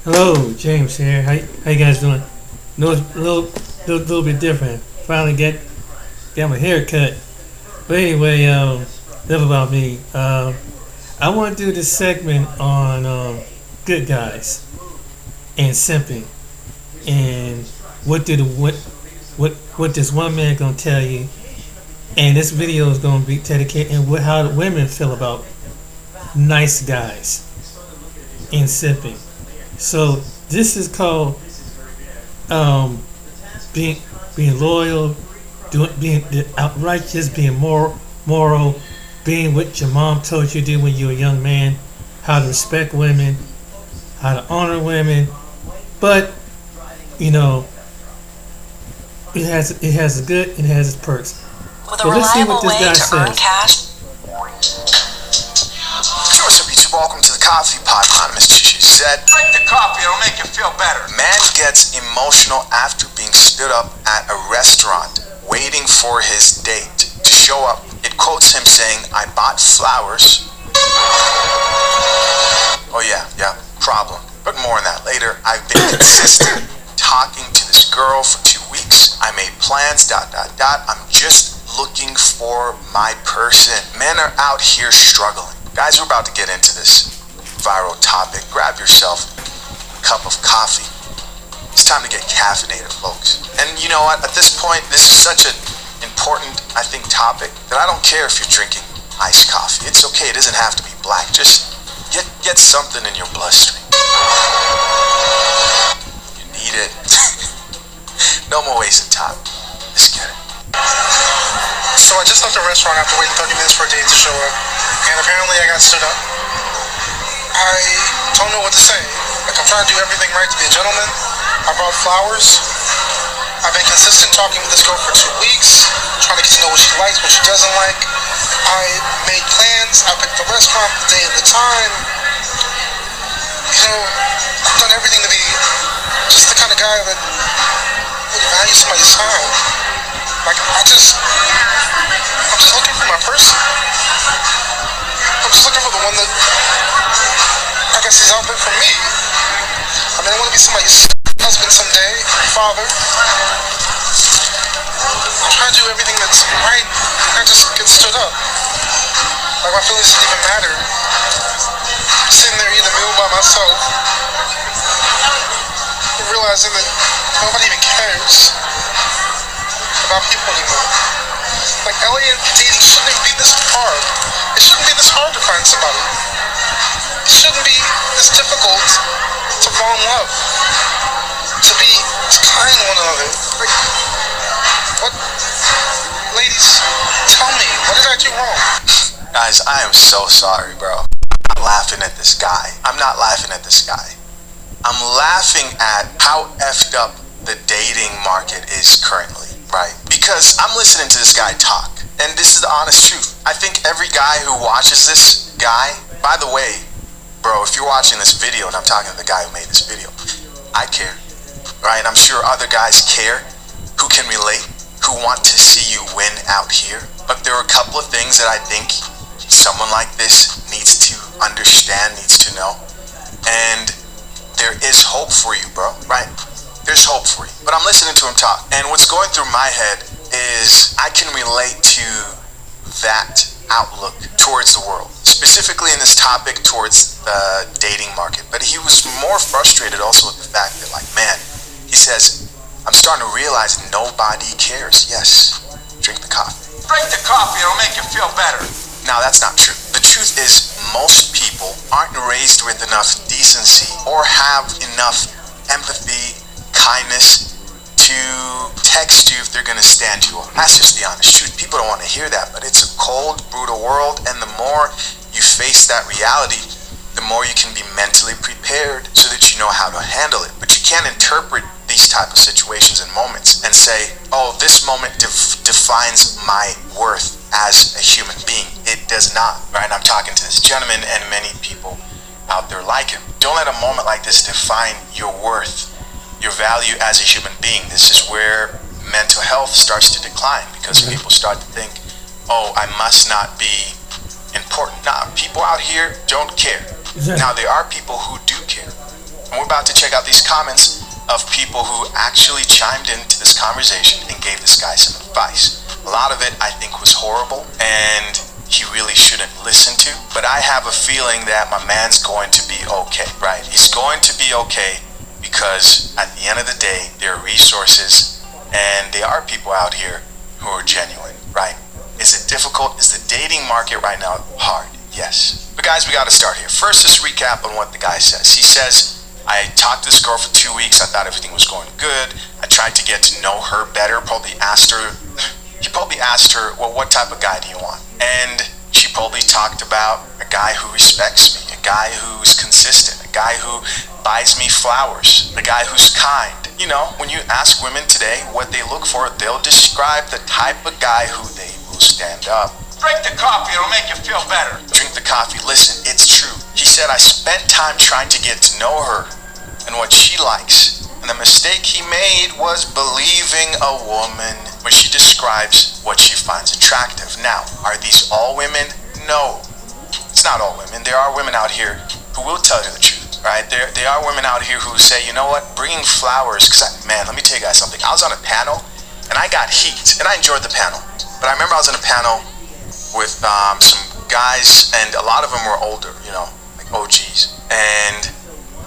Hello, James here. How you guys doing? No, it's a little bit different. Finally got my hair cut. But anyway, enough about me. I want to do this segment on good guys and simping and what this one man gonna tell you. And this video is gonna be dedicated and how the women feel about nice guys and simping. So this is called um, being loyal, being outrighteous, being moral, being what your mom told you to do when you were a young man, how to respect women, how to honor women. But you know, it has its good, it has its perks. With a So let's see what reliable this way guy to earn says. cash. Hey, what's up, YouTube? Welcome to the Coffee Pot. Anonymous Chichi said, drink the coffee, it'll make you feel better. Man gets emotional after being stood up at a restaurant waiting for his date to show up. It quotes him saying, I bought flowers. Oh yeah, problem. But more on that later. I've been consistent talking to this girl for 2 weeks. I made plans, ... I'm just looking for my person. Men are out here struggling. Guys, we're about to get into this viral topic. Grab yourself a cup of coffee. It's time to get caffeinated, folks. And you know what? At this point, this is such an important, I think, topic that I don't care if you're drinking iced coffee. It's okay. It doesn't have to be black. Just get something in your bloodstream. You need it. No more wasting time. Let's get it. So I just left the restaurant after waiting 30 minutes for a date to show up, and apparently I got stood up. I don't know what to say. Like, I'm trying to do everything right to be a gentleman. I brought flowers. I've been consistent talking with this girl for 2 weeks, trying to get to know what she likes, what she doesn't like. I made plans. I picked the restaurant, the day and the time. You know, I've done everything to be just the kind of guy that would value somebody's time. Like, I'm just looking for my person. I'm just looking for the one that, I guess, is out there for me. I mean, I want to be somebody's husband someday, father. I'm trying to do everything that's right, and I just get stood up. Like, my feelings didn't even matter. I'm sitting there eating a meal by myself, realizing that nobody even cares about people anymore. Like, Elliot dating shouldn't even be this hard. It shouldn't be this hard to find somebody. It shouldn't be this difficult to fall in love, to be kind to one another. Like, what? Ladies, tell me, what did I do wrong? Guys, I am so sorry, bro. I'm not laughing at this guy. I'm not laughing at this guy. I'm laughing at how effed up the dating market is currently, right? Because I'm listening to this guy talk, and this is the honest truth. I think every guy who watches this guy, by the way, bro, if you're watching this video, and I'm talking to the guy who made this video, I care, right? I'm sure other guys care who can relate, who want to see you win out here. But there are a couple of things that I think someone like this needs to understand, needs to know. And there is hope for you, bro, right? There's hope for you. But I'm listening to him talk, and what's going through my head is I can relate to that outlook towards the world, specifically in this topic towards the dating market. But he was more frustrated also with the fact that, like, man, he says, I'm starting to realize nobody cares. Yes, drink the coffee. Drink the coffee, it'll make you feel better. Now, that's not true. The truth is, most people aren't raised with enough decency or have enough empathy, kindness to text you if they're going to stand you up. That's just the honest truth. People don't want to hear that, but it's a cold, brutal world, and the more you face that reality, the more you can be mentally prepared so that you know how to handle it. But you can't interpret these type of situations and moments and say, oh, this moment defines my worth as a human being. It does not, right? I'm talking to this gentleman and many people out there like him. Don't let a moment like this define your worth, your value as a human being. This is where mental health starts to decline because people start to think, oh, I must not be important. Nah, people out here don't care. Exactly. Now, there are people who do care. And we're about to check out these comments of people who actually chimed into this conversation and gave this guy some advice. A lot of it I think was horrible and he really shouldn't listen to, but I have a feeling that my man's going to be okay, right? He's going to be okay because at the end of the day, there are resources and there are people out here who are genuine, right? Is it difficult? Is the dating market right now hard? Yes. But guys, we got to start here. First, let's recap on what the guy says. He says, I talked to this girl for 2 weeks. I thought everything was going good. I tried to get to know her better. He probably asked her, well, what type of guy do you want? And she probably talked about a guy who respects me, a guy who's consistent, a guy who buys me flowers, a guy who's kind. You know, when you ask women today what they look for, they'll describe the type of guy who they will stand up. Drink the coffee, it'll make you feel better. Drink the coffee. Listen, it's true. He said, I spent time trying to get to know her and what she likes. And the mistake he made was believing a woman when she describes what she finds attractive. Now, are these all women? No, it's not all women. There are women out here who will tell you the truth, right? There are women out here who say, you know what, bringing flowers, because man, let me tell you guys something. I was on a panel and I got heat and I enjoyed the panel. But I remember I was in a panel with some guys and a lot of them were older, you know, like OGs. And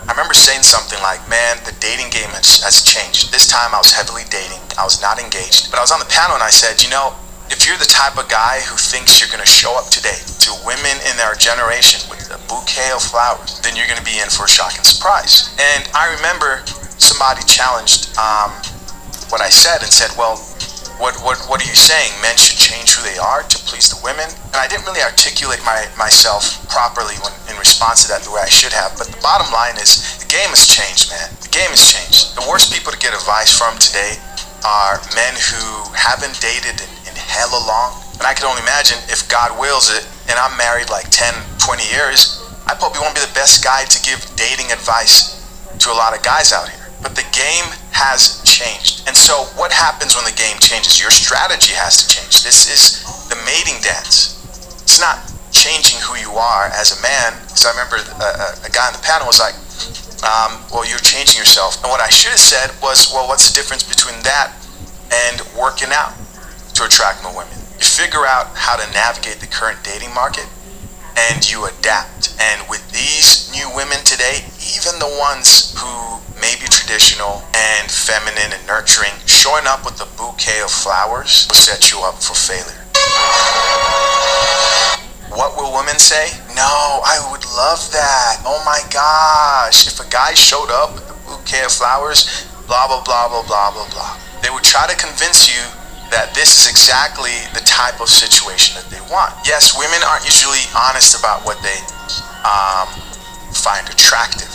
I remember saying something like, man, the dating game has changed. This time I was heavily dating. I was not engaged. But I was on the panel and I said, you know, if you're the type of guy who thinks you're going to show up today to women in our generation with a bouquet of flowers, then you're going to be in for a shocking surprise. And I remember somebody challenged what I said and said, well, what are you saying? Men should change who they are to please the women? And I didn't really articulate myself properly in response to that the way I should have. But the bottom line is the game has changed, man. The game has changed. The worst people to get advice from today are men who haven't dated in hella long. And I can only imagine if God wills it and I'm married like 10, 20 years, I probably won't be the best guy to give dating advice to a lot of guys out here. But the game has changed. And so what happens when the game changes? Your strategy has to change. This is the mating dance. It's not changing who you are as a man. Because I remember a guy on the panel was like, well, you're changing yourself. And what I should have said was, well, what's the difference between that and working out to attract more women? You figure out how to navigate the current dating market and you adapt. And with these new women today, even the ones who may be traditional and feminine and nurturing, showing up with a bouquet of flowers will set you up for failure. What will women say? No, I would love that. Oh my gosh. If a guy showed up with a bouquet of flowers, blah, blah, blah, blah, blah, blah, blah. They would try to convince you that this is exactly the type of situation that they want. Yes, women aren't usually honest about what they find attractive.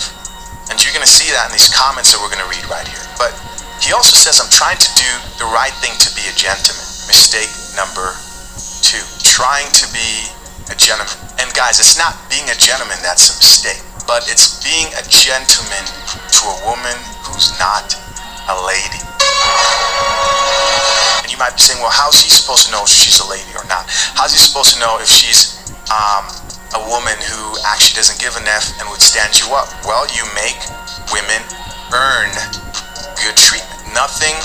And you're going to see that in these comments that we're going to read right here. But he also says, I'm trying to do the right thing to be a gentleman. Mistake number 2, trying to be a gentleman. And guys, it's not being a gentleman that's a mistake, but it's being a gentleman to a woman who's not a lady. And you might be saying, well, how's he supposed to know if she's a lady or not? How's he supposed to know if she's a woman who actually doesn't give an F and would stand you up? Well, you make women earn good treatment. Nothing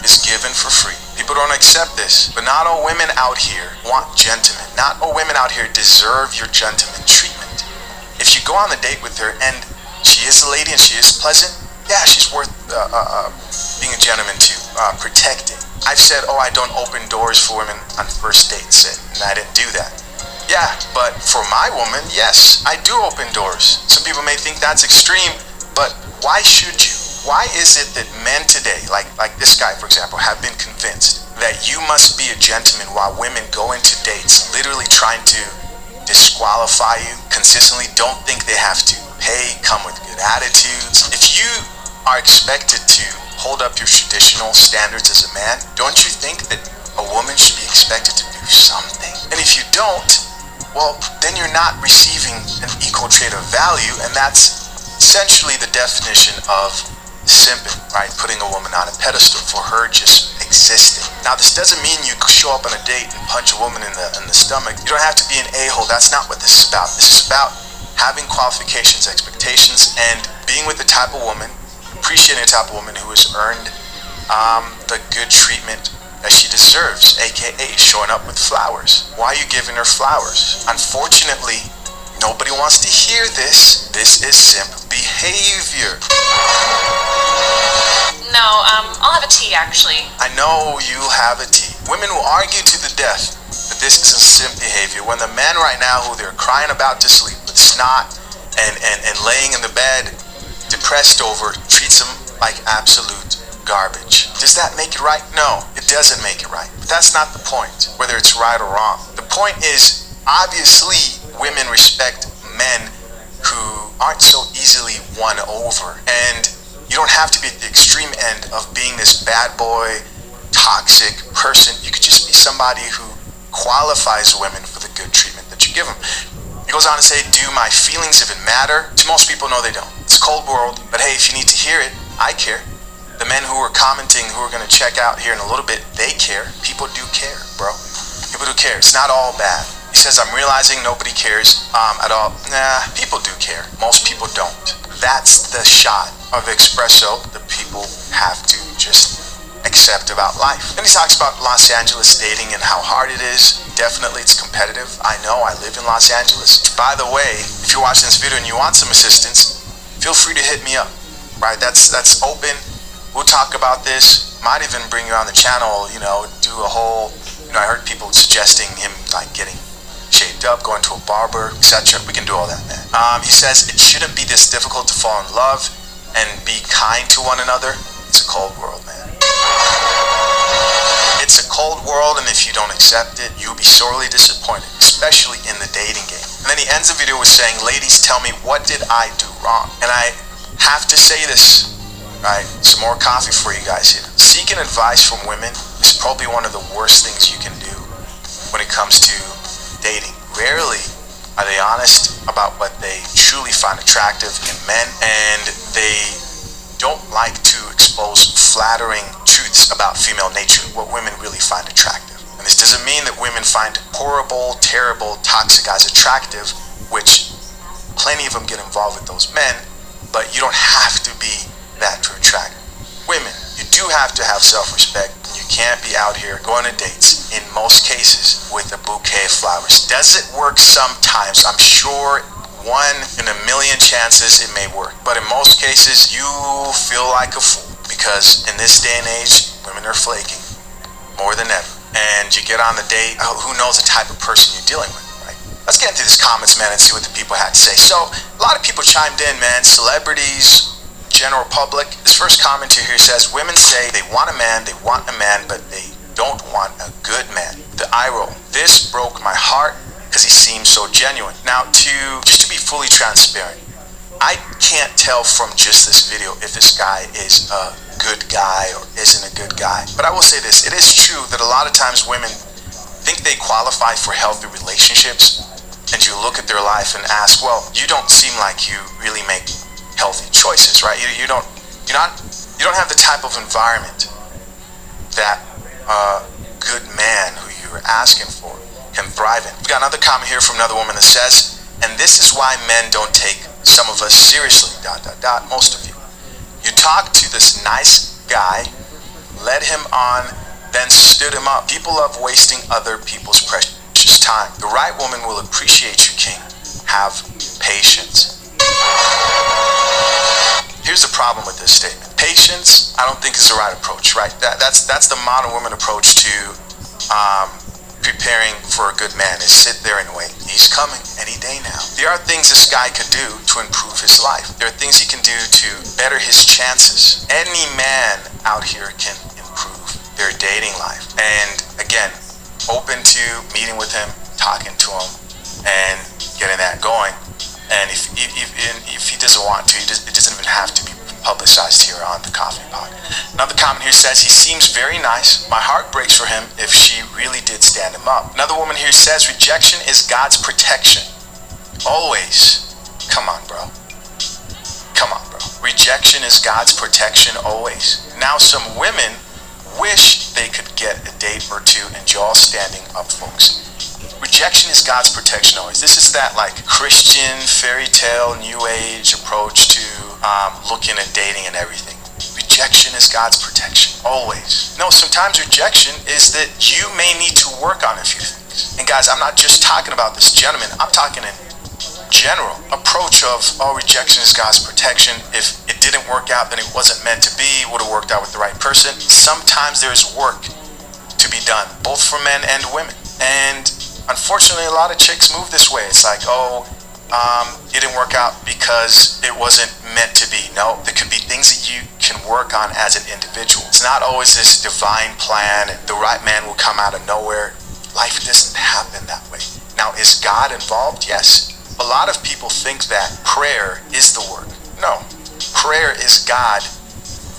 is given for free. People don't accept this, but not all women out here want gentlemen. Not all women out here deserve your gentleman treatment. If you go on a date with her and she is a lady and she is pleasant, yeah, she's worth being a gentleman to, protecting. I've said, oh, I don't open doors for women on first dates, and I didn't do that. Yeah, but for my woman, yes, I do open doors. Some people may think that's extreme, but why should you? Why is it that men today, like this guy, for example, have been convinced that you must be a gentleman while women go into dates literally trying to disqualify you consistently, don't think they have to pay, come with good attitudes? If you are expected to hold up your traditional standards as a man, don't you think that a woman should be expected to do something? And if you don't, well, then you're not receiving an equal trade of value, and that's essentially the definition of simping, right? Putting a woman on a pedestal for her just existing. Now, this doesn't mean you show up on a date and punch a woman in the stomach. You don't have to be an a-hole. That's not what this is about. This is about having qualifications, expectations, and being with the type of woman, appreciating the type of woman who has earned the good treatment that she deserves, aka showing up with flowers. Why are you giving her flowers? Unfortunately, nobody wants to hear this. This is simp behavior. No, I'll have a tea actually. I know you have a tea. Women will argue to the death that this isn't simp behavior when the men right now who they're crying about to sleep with snot and laying in the bed depressed over treats them like absolute garbage. Does that make it right? No, it doesn't make it right. But that's not the point, whether it's right or wrong. The point is, obviously, women respect men who aren't so easily won over. And you don't have to be at the extreme end of being this bad boy, toxic person. You could just be somebody who qualifies women for the good treatment that you give them. He goes on to say, do my feelings even matter? To most people, no, they don't. It's a cold world, but hey, if you need to hear it, I care. The men who are commenting, who are going to check out here in a little bit, they care. People do care, bro. People do care. It's not all bad. He says, I'm realizing nobody cares at all. Nah, people do care. Most people don't. That's the shot of espresso that people have to just accept about life. Then he talks about Los Angeles dating and how hard it is. Definitely it's competitive. I know, I live in Los Angeles. By the way, if you're watching this video and you want some assistance, feel free to hit me up, right? That's open. We'll talk about this. Might even bring you on the channel, do a whole, I heard people suggesting him like getting shaved up, going to a barber, etc. We can do all that, man. He says it shouldn't be this difficult to fall in love and be kind to one another. It's a cold world, man. It's a cold world, and if you don't accept it, you'll be sorely disappointed, especially in the dating game. And then he ends the video with saying, ladies, tell me, what did I do wrong? And I have to say this, right? Some more coffee for you guys here. Seeking advice from women is probably one of the worst things you can do when it comes to dating. Rarely are they honest about what they truly find attractive in men, and they don't like to expose flattering truths about female nature, what women really find attractive. And this doesn't mean that women find horrible, terrible, toxic guys attractive, which plenty of them get involved with those men, but you don't have to be that to attract women. You do have to have self-respect. You can't be out here going to dates, in most cases, with a bouquet of flowers. Does it work sometimes? I'm sure 1 in a million chances it may work. But in most cases, you feel like a fool, because in this day and age, women are flaking more than ever. And you get on the date, who knows the type of person you're dealing with, right? Let's get into these comments, man, and see what the people had to say. So, a lot of people chimed in, man. Celebrities, general public. This first commenter here says, women say they want a man, but they don't want a good man. The eye roll. This broke my heart because he seems so genuine. Now, just to be fully transparent, I can't tell from just this video if this guy is a good guy or isn't a good guy. But I will say this, it is true that a lot of times women think they qualify for healthy relationships, and you look at their life and ask, well, you don't seem like you really make healthy choices, right? You don't have the type of environment that a good man who you're asking for can thrive in. We got another comment here from another woman that says, and this is why men don't take some of us seriously, ... most of you. You talked to this nice guy, led him on, then stood him up. People love wasting other people's precious time. The right woman will appreciate you, king. Have patience. Here's the problem with this statement. Patience, I don't think is the right approach, right? That's the modern woman approach to preparing for a good man, is sit there and wait. He's coming any day now. There are things this guy could do to improve his life. There are things he can do to better his chances. Any man out here can improve their dating life. And again, open to meeting with him, talking to him, and getting that going. And if he doesn't want to, it doesn't even have to be publicized here on the Coffee Pot. Another comment here says, he seems very nice. My heart breaks for him if she really did stand him up. Another woman here says, rejection is God's protection. Always. Come on, bro. Come on, bro. Rejection is God's protection always. Now some women wish they could get a date or two, and y'all standing up, folks. Rejection is God's protection always. This is that like Christian fairy tale, new age approach to looking at dating and everything. Rejection is God's protection always. No, sometimes rejection is that you may need to work on a few things. And guys, I'm not just talking about this gentleman. I'm talking in general approach of, oh, rejection is God's protection. If it didn't work out, then it wasn't meant to be. Would have worked out with the right person. Sometimes there's work to be done, both for men and women. And unfortunately, a lot of chicks move this way. It's like, oh, it didn't work out because it wasn't meant to be. No, there could be things that you can work on as an individual. It's not always this divine plan and the right man will come out of nowhere. Life doesn't happen that way. Now, is God involved? Yes. A lot of people think that prayer is the work. No, prayer is God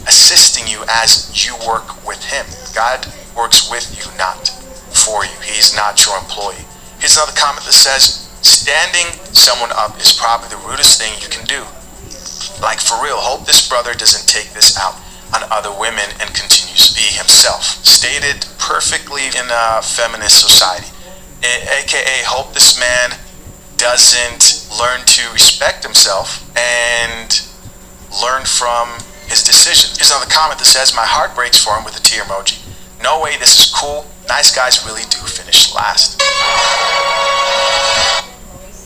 assisting you as you work with Him. God works with you, not for you. He's not your employee. Here's another comment that says, standing someone up is probably the rudest thing you can do. Like, for real, hope this brother doesn't take this out on other women and continues to be himself. Stated perfectly in a feminist society. AKA, hope this man doesn't learn to respect himself and learn from his decisions. Here's another comment that says, my heart breaks for him with a tear emoji. No way, this is cool. Nice guys really do finish last.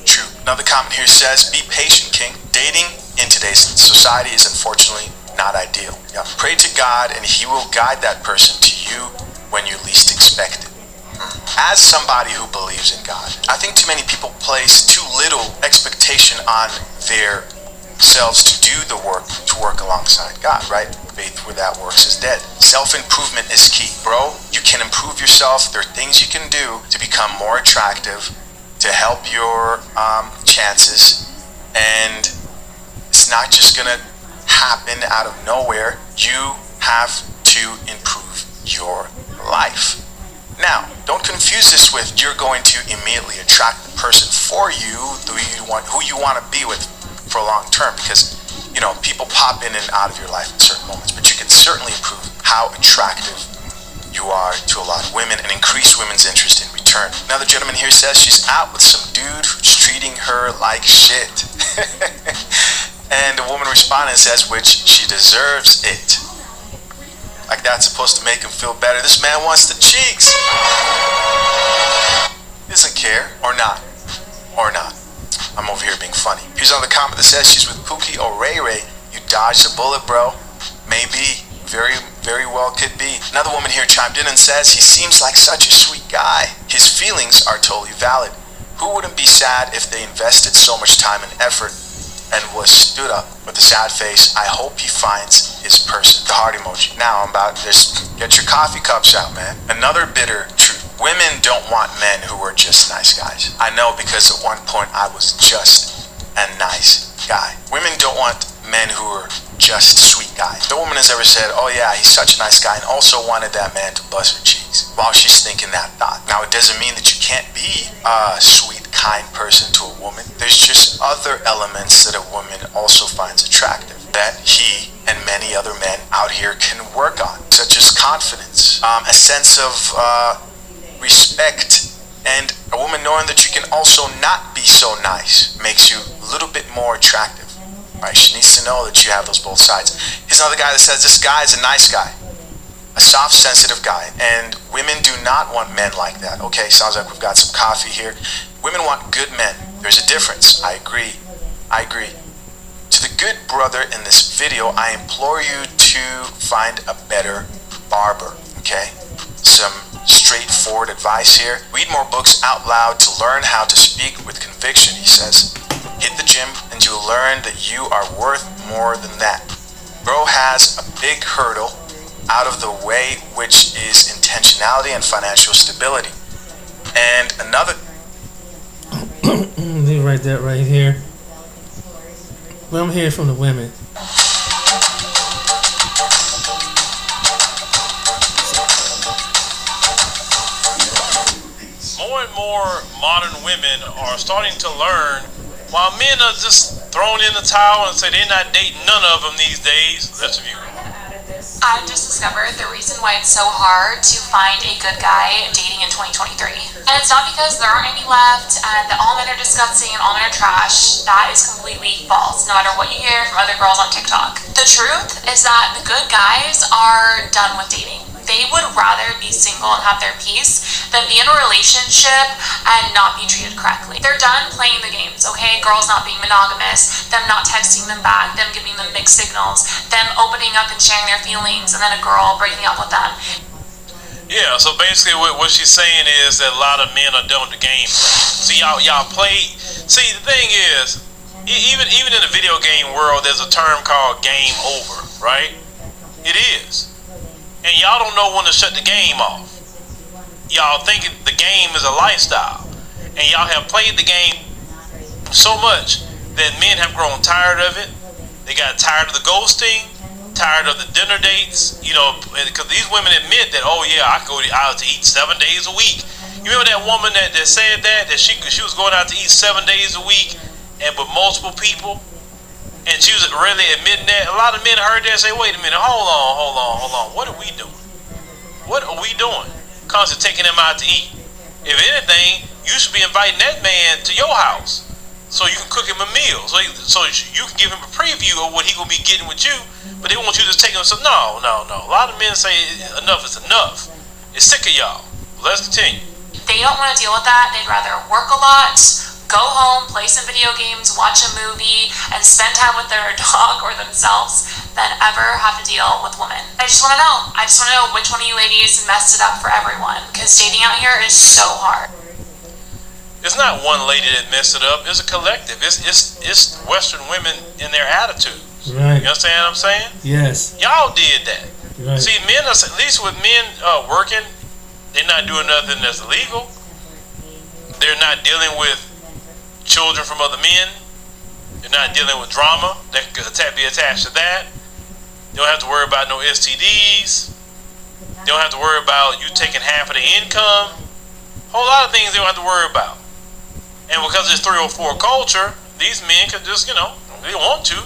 True. Another comment here says, be patient, king. Dating in today's society is unfortunately not ideal. Yeah. Pray to God and He will guide that person to you when you least expect it. As somebody who believes in God, I think too many people place too little expectation on their selves to do the work, to work alongside God, right? Faith without works is dead. Self-improvement is key. Bro, you can improve yourself. There are things you can do to become more attractive, to help your chances, and it's not just gonna happen out of nowhere. You have to improve your life. Now, don't confuse this with you're going to immediately attract the person for you, who you want to be with for a long term, because people pop in and out of your life at certain moments, but you can certainly improve how attractive you are to a lot of women and increase women's interest in return. Another gentleman here says she's out with some dude who's treating her like shit. And the woman responding says, which she deserves it. Like that's supposed to make him feel better. This man wants the cheeks. Doesn't care, or not. I'm over here being funny. Here's another comment that says she's with Pookie or Ray Ray. You dodged a bullet, bro. Maybe. Very, very well could be. Another woman here chimed in and says he seems like such a sweet guy. His feelings are totally valid. Who wouldn't be sad if they invested so much time and effort and was stood up with a sad face? I hope he finds his person. The heart emoji. Now get your coffee cups out, man. Another bitter truth. Women don't want men who are just nice guys. I know, because at one point I was just a nice guy. Women don't want men who are just sweet guys. No woman has ever said, oh yeah, he's such a nice guy, and also wanted that man to bust her cheeks while she's thinking that thought. Now, it doesn't mean that you can't be a sweet, kind person to a woman. There's just other elements that a woman also finds attractive that he and many other men out here can work on, such as confidence, a sense of respect, and a woman knowing that you can also not be so nice makes you a little bit more attractive. Right? She needs to know that you have those both sides. Here's another guy that says this guy is a nice guy, a soft, sensitive guy, and women do not want men like that. Okay, sounds like we've got some coffee here. Women want good men. There's a difference. I agree. To the good brother in this video, I implore you to find a better barber. Okay? Some straightforward advice here. Read more books out loud to learn how to speak with conviction, he says. Hit the gym and you'll learn that you are worth more than that. Bro has a big hurdle out of the way, which is intentionality and financial stability. And another... Let me write that right here. Well, I'm hearing from the women. More and more modern women are starting to learn, while men are just thrown in the towel and say they're not dating none of them these days. Let's view it. I've just discovered the reason why it's so hard to find a good guy dating in 2023. And it's not because there aren't any left and that all men are disgusting and all men are trash. That is completely false, no matter what you hear from other girls on TikTok. The truth is that the good guys are done with dating. They would rather be single and have their peace than be in a relationship and not be treated correctly. They're done playing the games, okay? Girls not being monogamous, them not texting them back, them giving them mixed signals, them opening up and sharing their feelings, and then a girl breaking up with them. Yeah, so basically what she's saying is that a lot of men are done with the game. See, y'all play. See, the thing is, even in the video game world, there's a term called game over, right? It is. And y'all don't know when to shut the game off. Y'all think the game is a lifestyle. And y'all have played the game so much that men have grown tired of it. They got tired of the ghosting, tired of the dinner dates, you know, because these women admit that, oh yeah, I could go out to eat 7 days a week. You remember that woman that said that she was going out to eat 7 days a week and with multiple people? And she was really admitting that. A lot of men heard that and say, wait a minute, hold on. What are we doing? What are we doing? Constantly taking them out to eat. If anything, you should be inviting that man to your house so you can cook him a meal. So you can give him a preview of what he going to be getting with you. But they want you to take him. So no. A lot of men say enough is enough. It's sick of y'all. Let's continue. They don't want to deal with that. They'd rather work a lot, go home, play some video games, watch a movie, and spend time with their dog or themselves than ever have to deal with women. I just want to know which one of you ladies messed it up for everyone, because dating out here is so hard. It's not one lady that messed it up. It's a collective. It's Western women in their attitude. Right. You understand what I'm saying? Yes. Y'all did that. Right. See, men are, at least with men working, they're not doing nothing that's illegal. They're not dealing with children from other men. They're not dealing with drama that could be attached to that. They don't have to worry about no STDs. They don't have to worry about you taking half of the income. A whole lot of things they don't have to worry about. And because it's 304 culture, these men can just, you know, they want to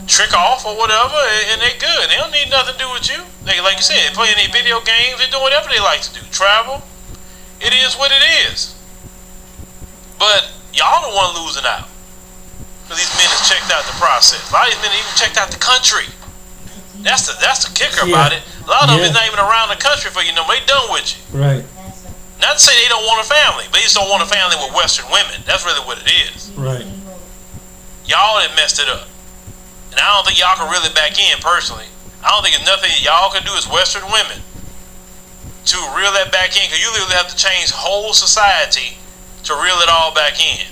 trick off or whatever, and they good. They don't need nothing to do with you. They, like you said, they playing their video games. They do whatever they like to do. Travel. It is what it is. But y'all the one losing out. Because these men has checked out the process. A lot of these men even checked out the country. That's the kicker about it. A lot of them is not even around the country for you know. They done with you. Right. Not to say they don't want a family, but they just don't want a family with Western women. That's really what it is. Right. Y'all that messed it up. And I don't think y'all can reel it back in personally. I don't think it's nothing y'all can do as Western women to reel that back in, because you literally have to change whole society to reel it all back in.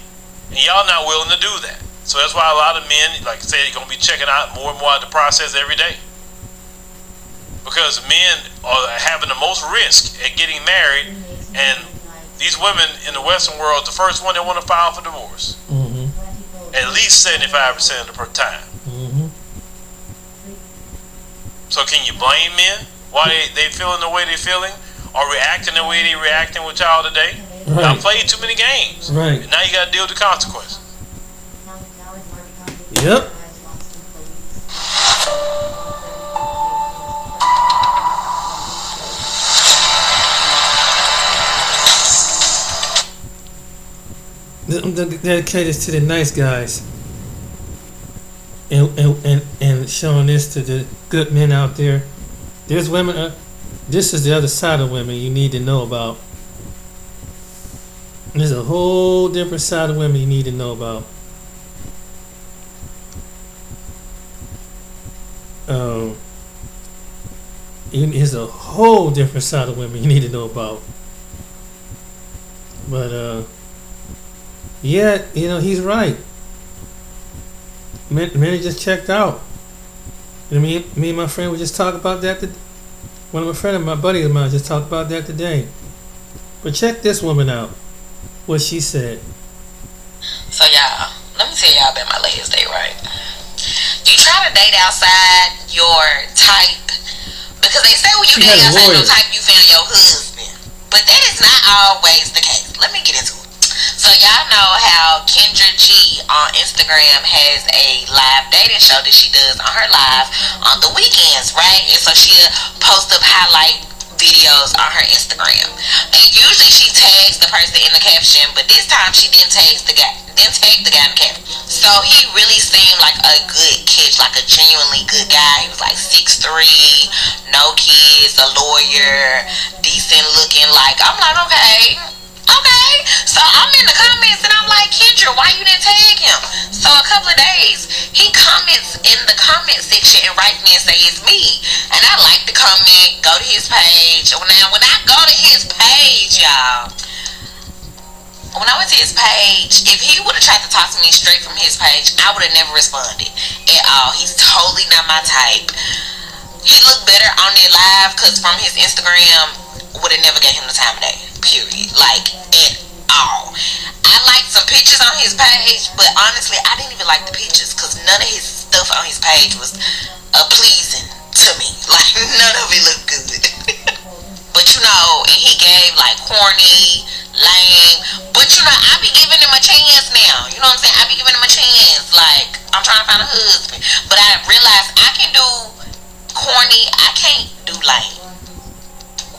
And y'all not willing to do that. So that's why a lot of men, like I said, you're going to be checking out more and more of the process every day. Because men are having the most risk at getting married, and these women in the Western world, the first one that want to file for divorce. Mm-hmm. At least 75% of the time. Mm-hmm. So can you blame men? Why they feeling the way they feeling? Or reacting the way they reacting with y'all today? Right. Y'all played too many games. Right. And now you got to deal with the consequences. Yep. I'm dedicated to the nice guys, and showing this to the good men out there. There's women. This is the other side of women you need to know about. There's a whole different side of women you need to know about. There's a whole different side of women you need to know about. But yeah, you know, he's right. Men are just checked out. You know, me and my friend, we just talked about that. One of my buddies of mine just talked about that today. But check this woman out. What she said. So y'all, let me tell y'all about my latest day, right? You try to date outside your type, because they say when you date outside your type, you found your husband. But that is not always the case. Let me get into it. So y'all know how Kendra G on Instagram has a live dating show that she does on her live on the weekends, right? And so she'll post up highlight videos on her Instagram. And usually she tags the person in the caption, but this time she didn't tag the guy in the caption. So he really seemed like a good catch, like a genuinely good guy. He was like 6'3", no kids, a lawyer, decent looking. Like, I'm like, okay. So I'm in the comments and I'm like, Kendra, why you didn't tag him? So a couple of days, he comments in the comment section and writes me and say it's me. And I like the comment, go to his page. Now, when I go to his page, y'all, when I went to his page, if he would have tried to talk to me straight from his page, I would have never responded at all. He's totally not my type. He looked better on that live because from his Instagram, would have never gave him the time of day. Period. Like, at all. I liked some pictures on his page, but honestly, I didn't even like the pictures because none of his stuff on his page was pleasing to me. Like, none of it looked good. But you know, and he gave like corny, lame. But you know, I be giving him a chance now. You know what I'm saying? I be giving him a chance. Like, I'm trying to find a husband. But I realized I can do corny, I can't do lame.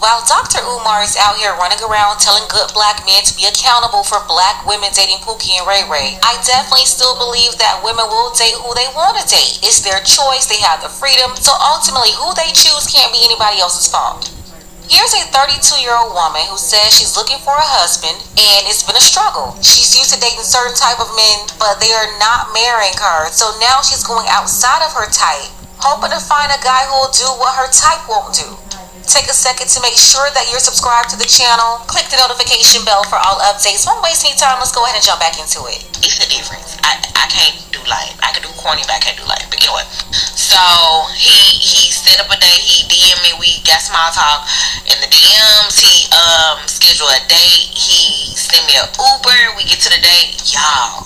While Dr. Umar is out here running around telling good black men to be accountable for black women dating Pookie and Ray Ray, I definitely still believe that women will date who they want to date. It's their choice, they have the freedom, so ultimately who they choose can't be anybody else's fault. Here's a 32-year-old woman who says she's looking for a husband and it's been a struggle. She's used to dating certain type of men, but they are not marrying her, so now she's going outside of her type, hoping to find a guy who will do what her type won't do. Take a second to make sure that you're subscribed to the channel. Click the notification bell for all updates. Won't waste any time. Let's go ahead and jump back into it. It's the difference. I can't do light. I can do corny, but I can't do light. But anyway, so he set up a day. He DM me. We got small talk in the DMs. He scheduled a date. He sent me an Uber. We get to the date. Y'all,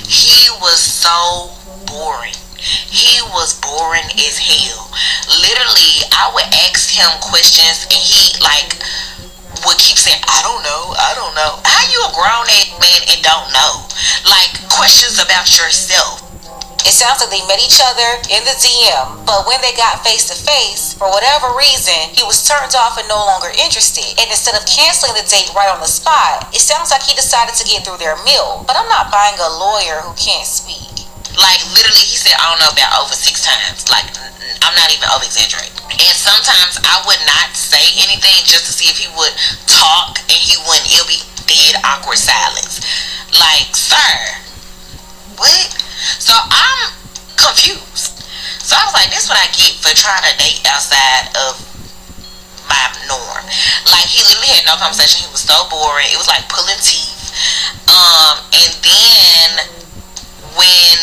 he was so boring. He was boring as hell. Literally, I would ask him questions and he like would keep saying, I don't know. How you a grown ass man and don't know? Like, questions about yourself. It sounds like they met each other in the DM, but when they got face to face, for whatever reason, he was turned off and no longer interested. And instead of canceling the date right on the spot, it sounds like he decided to get through their meal. But I'm not buying a lawyer who can't speak. Like, literally, he said, I don't know, about over 6 times. Like, I'm not even over exaggerating. And sometimes I would not say anything just to see if he would talk, and he wouldn't. It'll be dead awkward silence. Like, sir, what? So I'm confused. So I was like, this is what I get for trying to date outside of my norm. Like, he literally had no conversation. He was so boring. It was like pulling teeth. And then when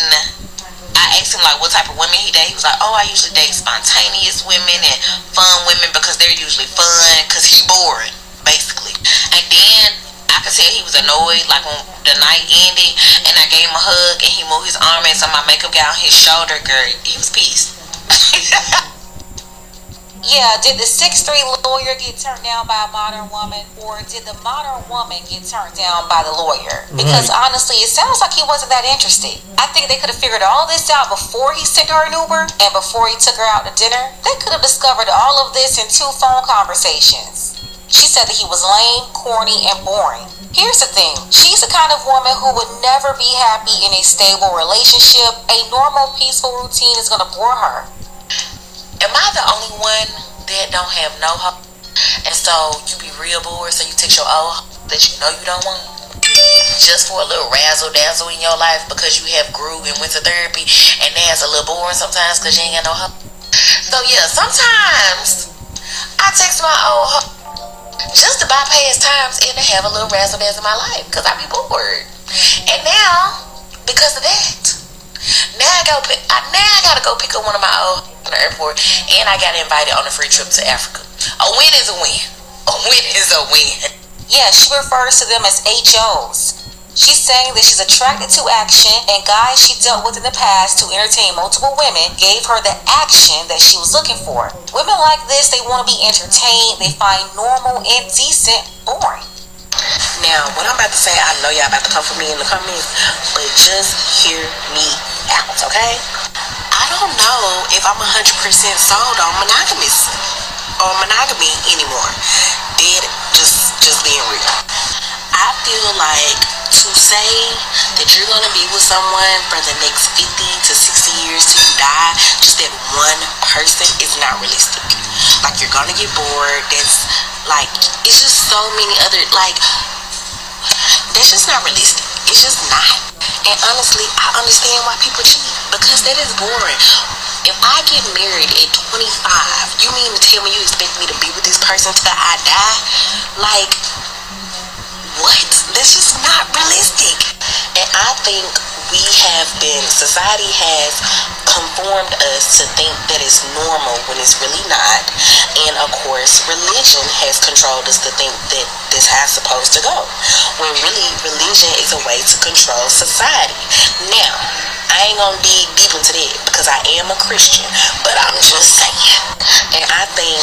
I asked him like what type of women he dates, he was like, oh, I usually date spontaneous women and fun women because they're usually fun, because he boring, basically. And then I could tell he was annoyed, like when the night ended and I gave him a hug and he moved his arm in so my makeup got on his shoulder, girl, he was pissed. Yeah, did the 6'3" lawyer get turned down by a modern woman, or did the modern woman get turned down by the lawyer? Because honestly, it sounds like he wasn't that interested. I think they could have figured all this out before he sent her an Uber and before he took her out to dinner. They could have discovered all of this in 2 phone conversations. She said that he was lame, corny, and boring. Here's the thing. She's the kind of woman who would never be happy in a stable relationship. A normal, peaceful routine is going to bore her. Am I the only one that don't have no hope? And so you be real bored, so you text your old that you know you don't want just for a little razzle dazzle in your life because you have grew and went to therapy, and that's a little boring sometimes because you ain't got no hope. So yeah, sometimes I text my old hope just to bypass times and to have a little razzle dazzle in my life because I be bored. And now, because of that, now I gotta go pick up one of my old in the airport, and I got invited on a free trip to Africa. A win is a win. A win is a win. Yeah, she refers to them as HOs. She's saying that she's attracted to action, and guys she dealt with in the past to entertain multiple women gave her the action that she was looking for. Women like this, they want to be entertained, they find normal and decent boring. Now, what I'm about to say, I know y'all about to come for me in the comments, but just hear me out, okay? I don't know if I'm 100% sold on monogamous or monogamy anymore. Just being real. I feel like to say that you're gonna be with someone for the next 50 to 60 years till you die, just that one person, is not realistic. Like, you're gonna get bored. That's like, it's just so many other, like, that's just not realistic. It's just not. And honestly, I understand why people cheat, because that is boring. If I get married at 25, you mean to tell me you expect me to be with this person till I die? Like, what? That's just not realistic. And I think society has conformed us to think that it's normal when it's really not. And of course, religion has controlled us to think that this is how it's supposed to go, when really religion is a way to control society. Now, I ain't gonna dig deep into that because I am a Christian, but I'm just saying. And I think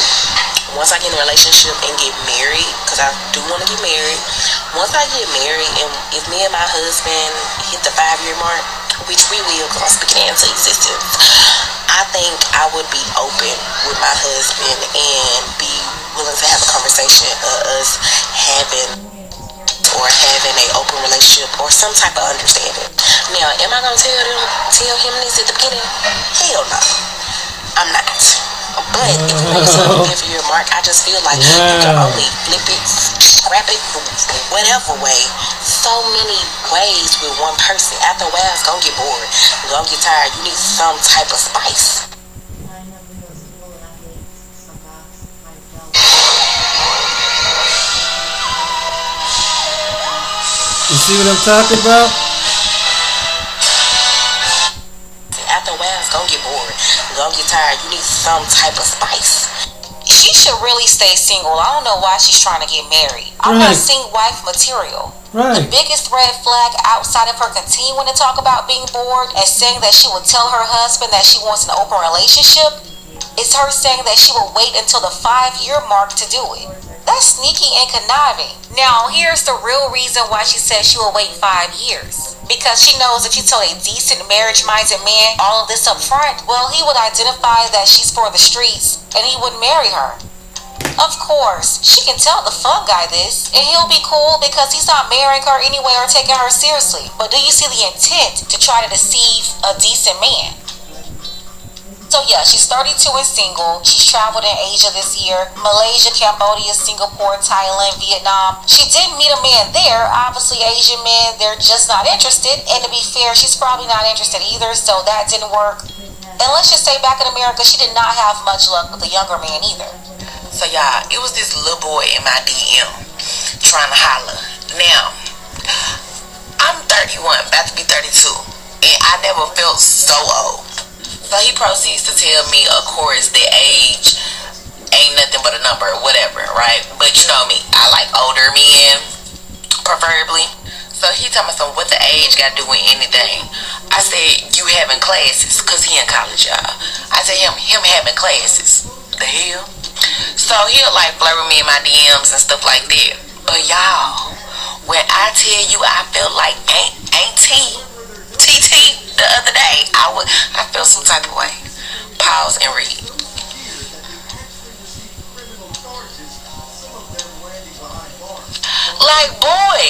once I get in a relationship and get married, because I do want to get married, once I get married, and if me and my husband hit the 5-year mark, which we will because I'm speaking it into existence, I think I would be open with my husband and be willing to have a conversation of us having an open relationship or some type of understanding. Now, am I gonna tell him this at the beginning? Hell no, I'm not. But if you make it to the 5-year mark, I just feel like you can only flip it, scrap it, whatever way, so many ways with one person. After a while, it's gonna get bored. You're gonna get tired. You need some type of spice. You see what I'm talking about? After a while, it's gonna get bored. You're gonna get tired. You need some type of spice. She should really stay single. I don't know why she's trying to get married. I'm not single wife material. Right. The biggest red flag outside of her continuing to talk about being bored and saying that she will tell her husband that she wants an open relationship is her saying that she will wait until the 5-year mark to do it. That's sneaky and conniving. Now, here's the real reason why she says she will wait 5 years. Because she knows if she told a decent marriage-minded man all of this up front, well, he would identify that she's for the streets and he wouldn't marry her. Of course, she can tell the fun guy this, and he'll be cool because he's not marrying her anyway or taking her seriously. But do you see the intent to try to deceive a decent man? So yeah, she's 32 and single. She's traveled in Asia this year: Malaysia, Cambodia, Singapore, Thailand, Vietnam. She did meet a man there. Obviously, Asian men, they're just not interested. And to be fair, she's probably not interested either, so that didn't work. And let's just say back in America, she did not have much luck with a younger man either. So y'all, it was this little boy in my DM trying to holler. Now, I'm 31, about to be 32, and I never felt so old. So he proceeds to tell me, of course, that age ain't nothing but a number or whatever, right? But you know me, I like older men, preferably. So he told me something, what the age got to do with anything? I said, you having classes, because he in college, y'all. I said, him having classes. The hell? So he'll like flirt with me in my DMs and stuff like that. But y'all, when I tell you I felt like Auntie TT the other day, I felt some type of way. Pause and read. Like, boy,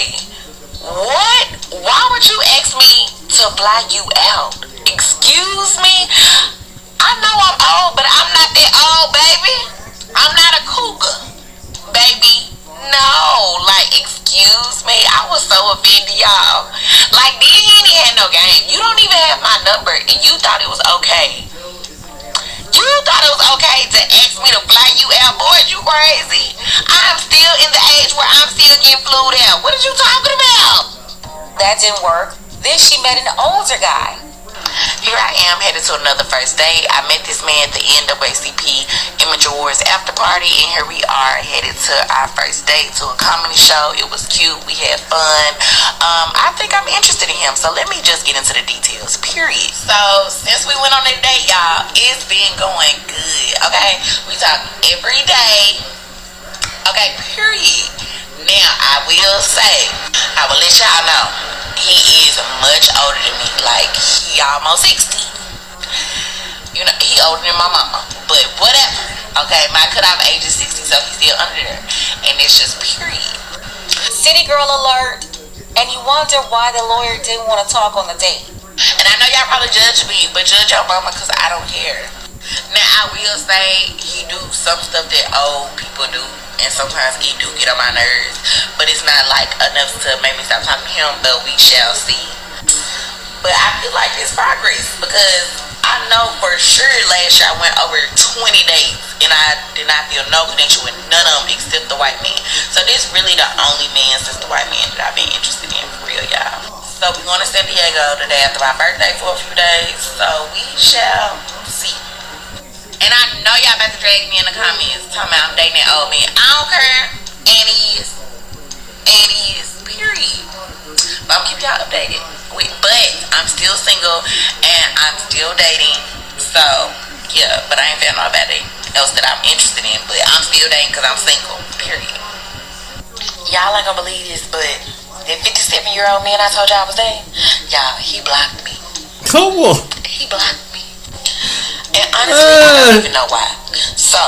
what? Why would you ask me to fly you out? Excuse me? I know I'm old, but I'm not that old, baby. I'm not a cougar, baby. No, like, excuse me. I was so offended, y'all. Like, then he ain't had no game. You don't even have my number, and you thought it was okay. You thought it was okay to ask me to fly you out, boy? You crazy? I'm still in the age where I'm still getting flued out. What are you talking about? That didn't work. Then she met an older guy. Here I am headed to another first date. I met this man at the NAACP Image Awards after party, and here we are headed to our first date to a comedy show. It was cute. We had fun. I think I'm interested in him, so let me just get into the details, period. So since we went on that date, y'all, it's been going good, okay? We talk every day, okay, period. Now, I will say, I will let y'all know, he is much older than me. Like, he almost 60. You know, he older than my mama. But whatever. Okay, my cutoff age is 60, so he's still under there. And it's just period. City girl alert. And you wonder why the lawyer didn't want to talk on the date. And I know y'all probably judge me, but judge your mama because I don't care. Now, I will say he do some stuff that old people do. And sometimes it do get on my nerves, but it's not like enough to make me stop talking to him, but we shall see. But I feel like it's progress because I know for sure last year I went over 20 days and I did not feel no connection with none of them except the white man. So this really the only man since the white man that I've been interested in for real, y'all. So we going to San Diego the day after my birthday for a few days, so we shall see. And I know y'all about to drag me in the comments talking about I'm dating that old man. I don't care. And he is. Period. But I'm keep y'all updated. But I'm still single and I'm still dating. So, yeah. But I ain't found nobody else that I'm interested in. But I'm still dating because I'm single. Period. Y'all ain't gonna believe this, but that 57-year-old man I told y'all I was dating, y'all, he blocked me. Come on. He blocked me. And honestly, I don't even know why. So,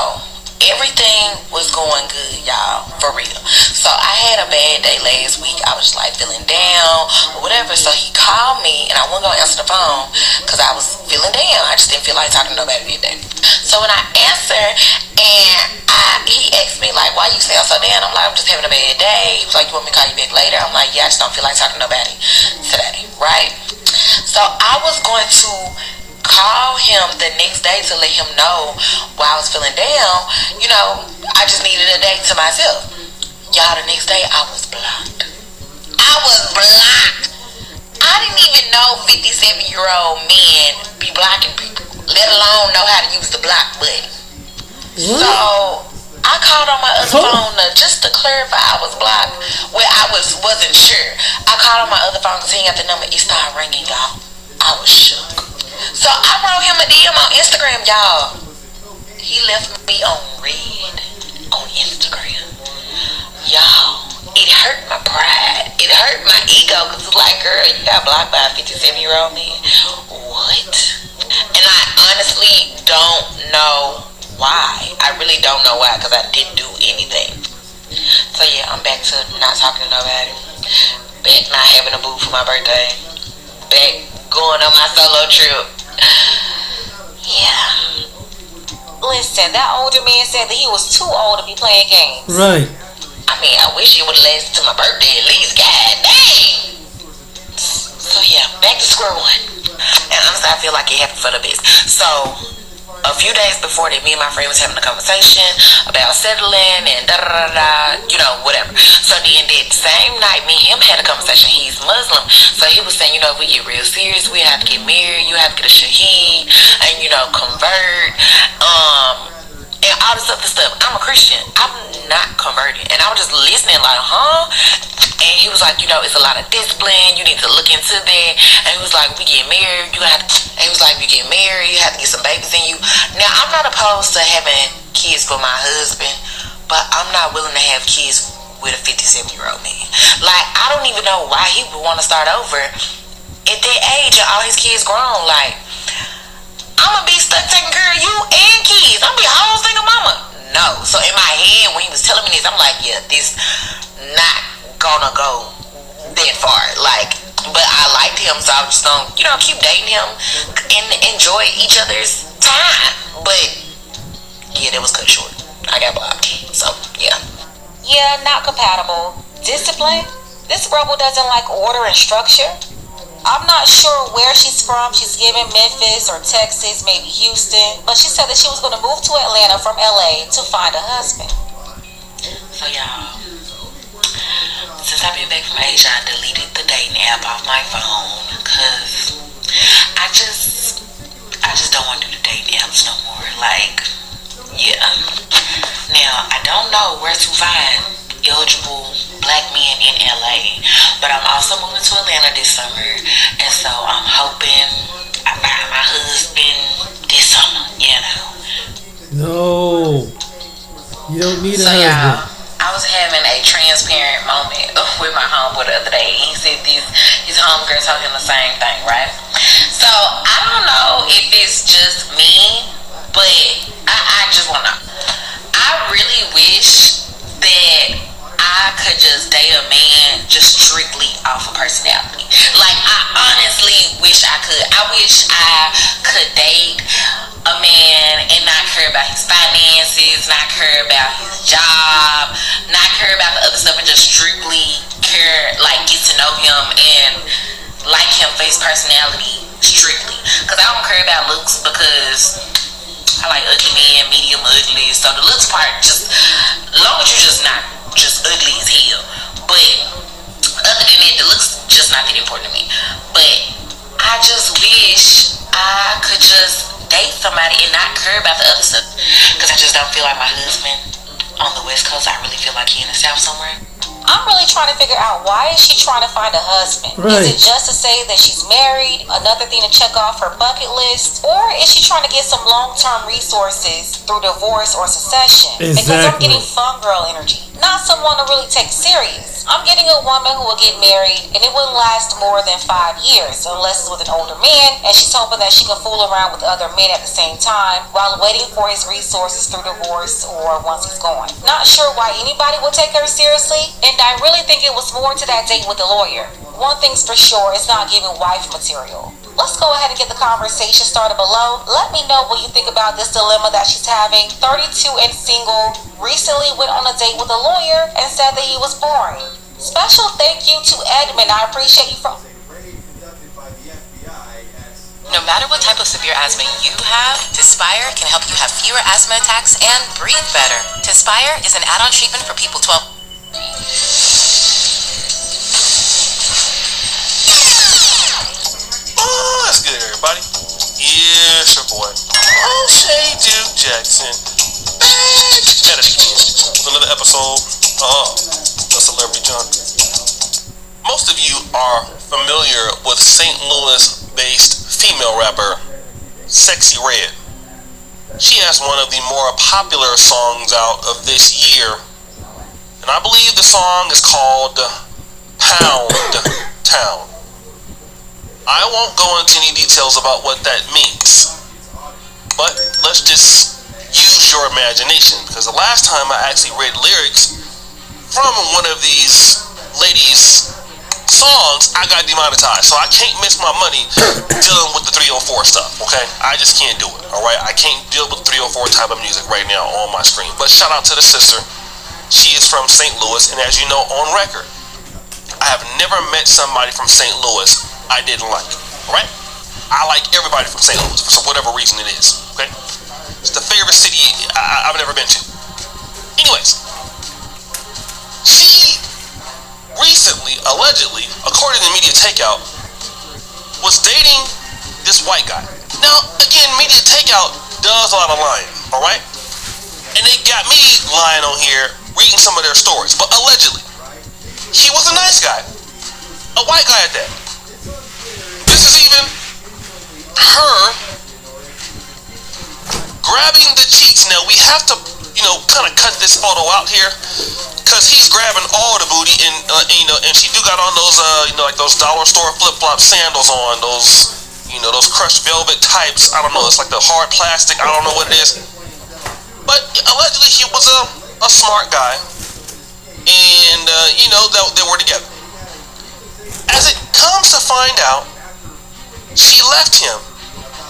everything was going good, y'all, for real. So, I had a bad day last week. I was like feeling down or whatever. So, he called me and I wasn't going to answer the phone because I was feeling down. I just didn't feel like talking to nobody that day. So, when I answered and he asked me, like, why you sound so down? I'm like, I'm just having a bad day. He was like, you want me to call you back later? I'm like, yeah, I just don't feel like talking to nobody today, right? So, I was going to call him the next day to let him know why I was feeling down. You know, I just needed a day to myself. Y'all, the next day I was blocked. I didn't even know 57-year-old men be blocking people, let alone know how to use the block button. What? So I called on my other phone just to clarify I was blocked. Well, I wasn't sure. I called on my other phone because he ain't got the number. It started ringing, y'all. I was shook. So I wrote him a DM on Instagram, y'all. He left me on read on Instagram. Y'all, it hurt my pride. It hurt my ego because it's like, girl, you got blocked by a 57-year-old man. What? And I honestly don't know why. I really don't know why because I didn't do anything. So yeah, I'm back to not talking to nobody. Back not having a boo for my birthday. Back going on my solo trip. Yeah. Listen, that older man said that he was too old to be playing games. Right. I mean, I wish it would have lasted to my birthday at least. God dang. So yeah, back to square one. And honestly, I feel like it happened for the best. So a few days before that, me and my friend was having a conversation about settling and you know, whatever. So then that same night, me and him had a conversation. He's Muslim, so he was saying, you know, if we get real serious, we have to get married, you have to get a shaheed, and you know, convert, and all this other stuff. I'm a Christian. I'm not converted, and I was just listening like, huh? And he was like, you know, it's a lot of discipline. You need to look into that. And he was like, we get married, you have to. And he was like, you get married, you have to get some babies in you. Now, I'm not opposed to having kids for my husband, but I'm not willing to have kids with a 57-year-old man. Like, I don't even know why he would want to start over at that age and all his kids grown. Like, I'm gonna be stuck taking care of you and kids. I'm gonna be a whole single mama. No. So in my head, when he was telling me this, I'm like, yeah, this not gonna go that far. Like, but I liked him, so I was just gonna, you know, keep dating him and enjoy each other's time. But yeah, that was cut short. I got blocked. So yeah. Yeah, not compatible. Discipline? This rebel doesn't like order and structure. I'm not sure where she's from. She's given Memphis or Texas, maybe Houston. But she said that she was going to move to Atlanta from LA to find a husband. So y'all, since I've been back from Asia, I deleted the dating app off my phone because I just don't want to do the dating apps no more. Like, yeah. Now, I don't know where to find eligible black men in LA, but I'm also moving to Atlanta this summer, and so I'm hoping I find my husband this summer, you know. No. You don't need a husband. Y'all, I was having a transparent moment with my homeboy the other day. He said his homegirl told him the same thing, right? So I don't know if it's just me, but I just want to know. I really wish that I could just date a man just strictly off of personality. Like, I honestly wish I could. I wish I could date a man and not care about his finances, not care about his job, not care about the other stuff, and just strictly care, like, get to know him and like him for his personality strictly. Because I don't care about looks, because I like ugly men, medium ugly. So the looks part, just as long as you're just not just ugly as hell. But other than that, the looks just not that important to me. But I just wish I could just date somebody and not care about the other stuff. Because I just don't feel like my husband on the West Coast. I really feel like he in the South somewhere. I'm really trying to figure out, why is she trying to find a husband? Right. Is it just to say that she's married, another thing to check off her bucket list? Or is she trying to get some long-term resources through divorce or succession? Because I'm getting fun girl energy, not someone to really take serious. I'm getting a woman who will get married and it wouldn't last more than 5 years unless it's with an older man, and she's hoping that she can fool around with other men at the same time while waiting for his resources through divorce or once he's gone. Not sure why anybody would take her seriously, and I really think it was more to that date with the lawyer. One thing's for sure, it's not giving wife material. Let's go ahead and get the conversation started below. Let me know what you think about this dilemma that she's having. 32 and single, recently went on a date with a lawyer and said that he was boring. Special thank you to Edmund. I appreciate you from... No matter what type of severe asthma you have, Tespire can help you have fewer asthma attacks and breathe better. Tespire is an add-on treatment for people 12... Oh, that's good, everybody. Yeah, it's your boy, O'Shea Duke Jackson, back at it again with another episode of The Celebrity Junkie. Most of you are familiar with St. Louis-based female rapper Sexy Red. She has one of the more popular songs out of this year, and I believe the song is called Pound Town. I won't go into any details about what that means, but let's just use your imagination, because the last time I actually read lyrics from one of these ladies' songs, I got demonetized, so I can't miss my money dealing with the 304 stuff, okay? I just can't do it, alright? I can't deal with the 304 type of music right now on my screen, but shout out to the sister. She is from St. Louis, and as you know, on record, I have never met somebody from St. Louis I didn't like, right? I like everybody from St. Louis for whatever reason it is, okay? It's the favorite city I've never been to. Anyways, she recently, allegedly, according to Media Takeout, was dating this white guy. Now, again, Media Takeout does a lot of lying, alright? And they got me lying on here, reading some of their stories, but allegedly, he was a nice guy. A white guy at that. This is even her grabbing the cheeks. Now we have to, kind of cut this photo out here, because he's grabbing all the booty, and and she do got on those, like those dollar store flip flop sandals on, those, those crushed velvet types. I don't know. It's like the hard plastic. I don't know what it is. But allegedly he was a smart guy, and they were together. As it comes to find out, she left him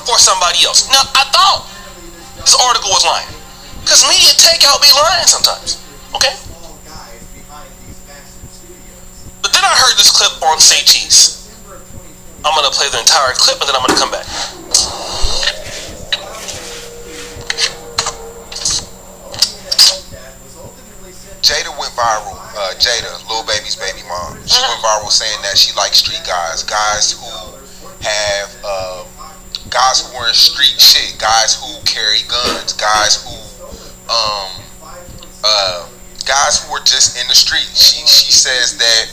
for somebody else. Now, I thought this article was lying, because Media Takeout be lying sometimes, okay? But then I heard this clip on Say Cheese. I'm going to play the entire clip, and then I'm going to come back. Jada went viral. Jada, Lil Baby's baby mom, she went viral saying that she likes street guys who have, guys who are in street shit, guys who carry guns, guys who are just in the street. She says that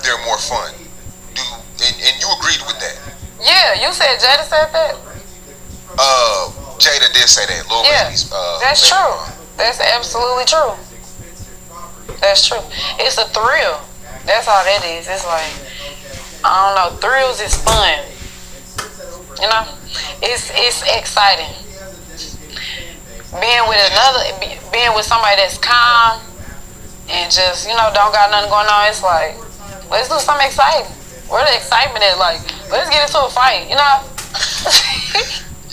they're more fun. And you agreed with that? Yeah, you said Jada said that. Jada did say that. Lil Baby's that's true. mom. That's absolutely true. That's true. It's a thrill. That's all that is. It's like, I don't know, thrills is fun. You know? It's exciting. Being with somebody that's calm and just, you know, don't got nothing going on, it's like, let's do something exciting. Where the excitement is, like, let's get into a fight, you know?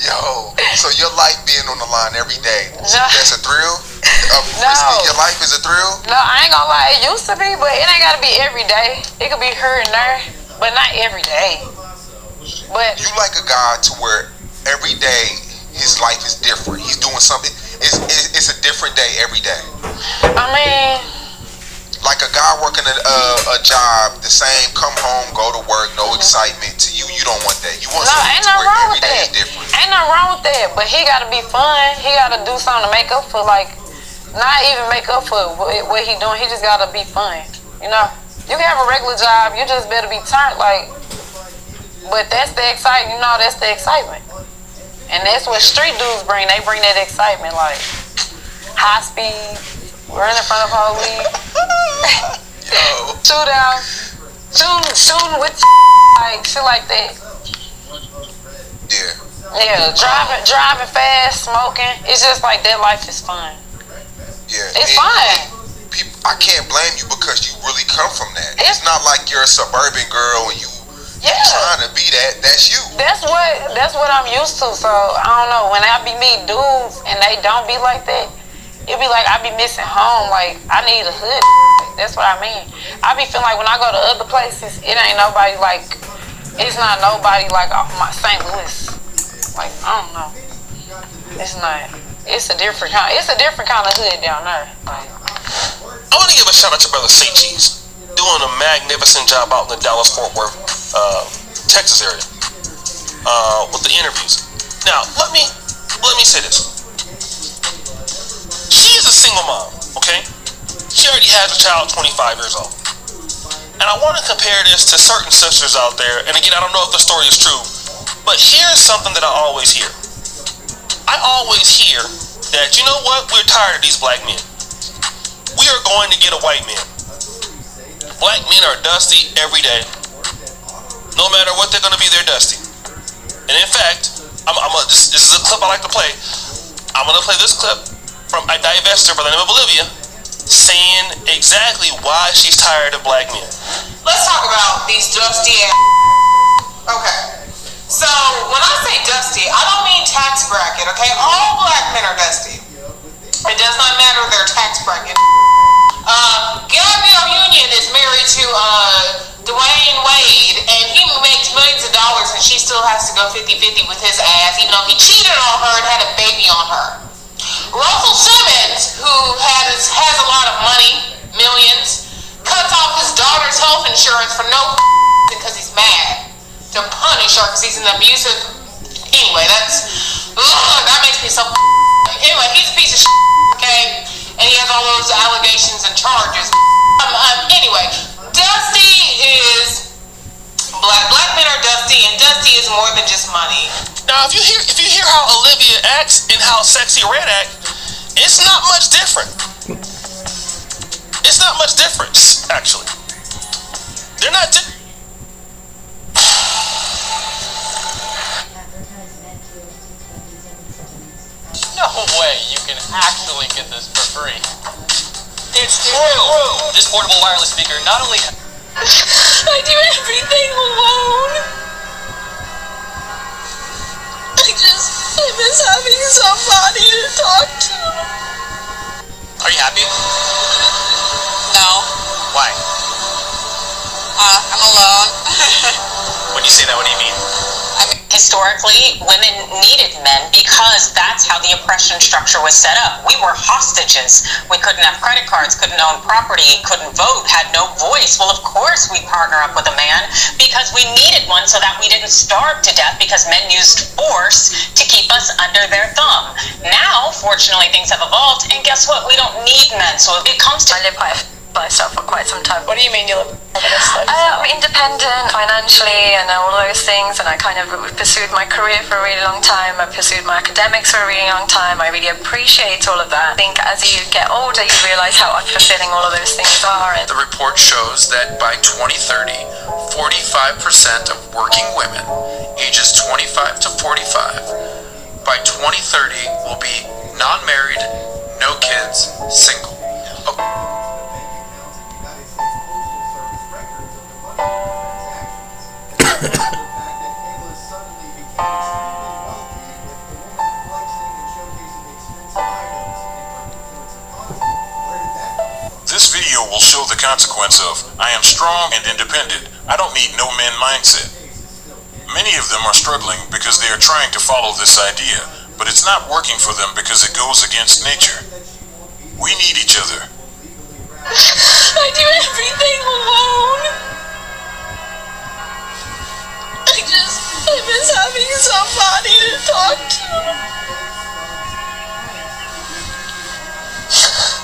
Yo, so your life being on the line every day, No. that's a thrill? No. Your life is a thrill? No, I ain't gonna lie, it used to be, but it ain't gotta be every day. It could be here and there, but not every day. But You like a guy to where every day his life is different. He's doing something. It's a different day every day. I mean, Like a guy working a job, the same, come home, go to work, no excitement. To you, you don't want that. You want no, something ain't to nothing where wrong every with day that. is different. Ain't nothing wrong with that, but he gotta be fun. He gotta do something to make up for, like, not even make up for what he doing. He just gotta be fun. You know, you can have a regular job. You just better be turned, like. But that's the excitement. You know, that's the excitement, and that's what street dudes bring. They bring that excitement, like high speed, running in front of police, Yo. shooting with like shit like that. Yeah. Yeah, driving fast, smoking. It's just like that. Life is fun. Yeah. It's And fun. People, I can't blame you because you really come from that. It's not like you're a suburban girl and you trying to be that. That's you. That's what I'm used to. So I don't know. When I be meeting dudes and they don't be like that, it be like I be missing home. Like I need a hood. That's what I mean. I be feeling like when I go to other places, it ain't nobody like. It's not nobody like my St. Louis. Like I don't know. It's not. It's a different kind. It's a different kind of hood down there. Like, I want to give a shout out to Brother Say Cheese, doing a magnificent job out in the Dallas-Fort Worth, Texas area, with the interviews. Now, let me say this. She is a single mom, okay? She already has a child, 25 years old. And I want to compare this to certain sisters out there, and again, I don't know if the story is true, but here's something that I always hear. I always hear that, you know what, we're tired of these black men. We are going to get a white man. Black men are dusty every day. No matter what they're going to be, they're dusty. And in fact, this is a clip I like to play. I'm going to play this clip from a divester by the name of Olivia saying exactly why she's tired of black men. Let's talk about these dusty ass. Okay. So, when I say dusty, I don't mean tax bracket, okay? All black men are dusty. It does not matter their tax bracket. Gabrielle Union is married to Dwayne Wade, and he makes millions of dollars, and she still has to go 50-50 with his ass, even though he cheated on her and had a baby on her. Russell Simmons, who has a lot of money, millions, cuts off his daughter's health insurance for no because he's mad to punish her because he's an abusive. Anyway, that makes me so. Anyway, he's a piece of shit, okay? And he has all those allegations and charges. Anyway, dusty is black men are dusty, and dusty is more than just money. Now, if you hear how Olivia acts and how Sexy Red act, it's not much different. It's not much difference, actually. They're not. No way you can actually get this for free. It's true! This portable wireless speaker not only I do everything alone. I miss having somebody to talk to. Are you happy? No. Why? I'm alone. When you say that, what do you mean? Historically, women needed men because that's how the oppression structure was set up. We were hostages. We couldn't have credit cards, couldn't own property, couldn't vote, had no voice. Well, of course we'd partner up with a man because we needed one so that we didn't starve to death because men used force to keep us under their thumb. Now, fortunately, things have evolved, and guess what? We don't need men. So it comes to by myself for quite some time. What do you mean you live I'm independent financially and all those things, and I kind of pursued my career for a really long time. I pursued my academics for a really long time. I really appreciate all of that. I think as you get older, you realize how unfulfilling all of those things are. The report shows that by 2030, 45% of working women ages 25 to 45 by 2030 will be non-married, no kids, single. This video will show the consequence of I am strong and independent. I don't need no men mindset. Many of them are struggling because they are trying to follow this idea, but it's not working for them because it goes against nature. We need each other. I do everything alone. I miss having somebody to talk to.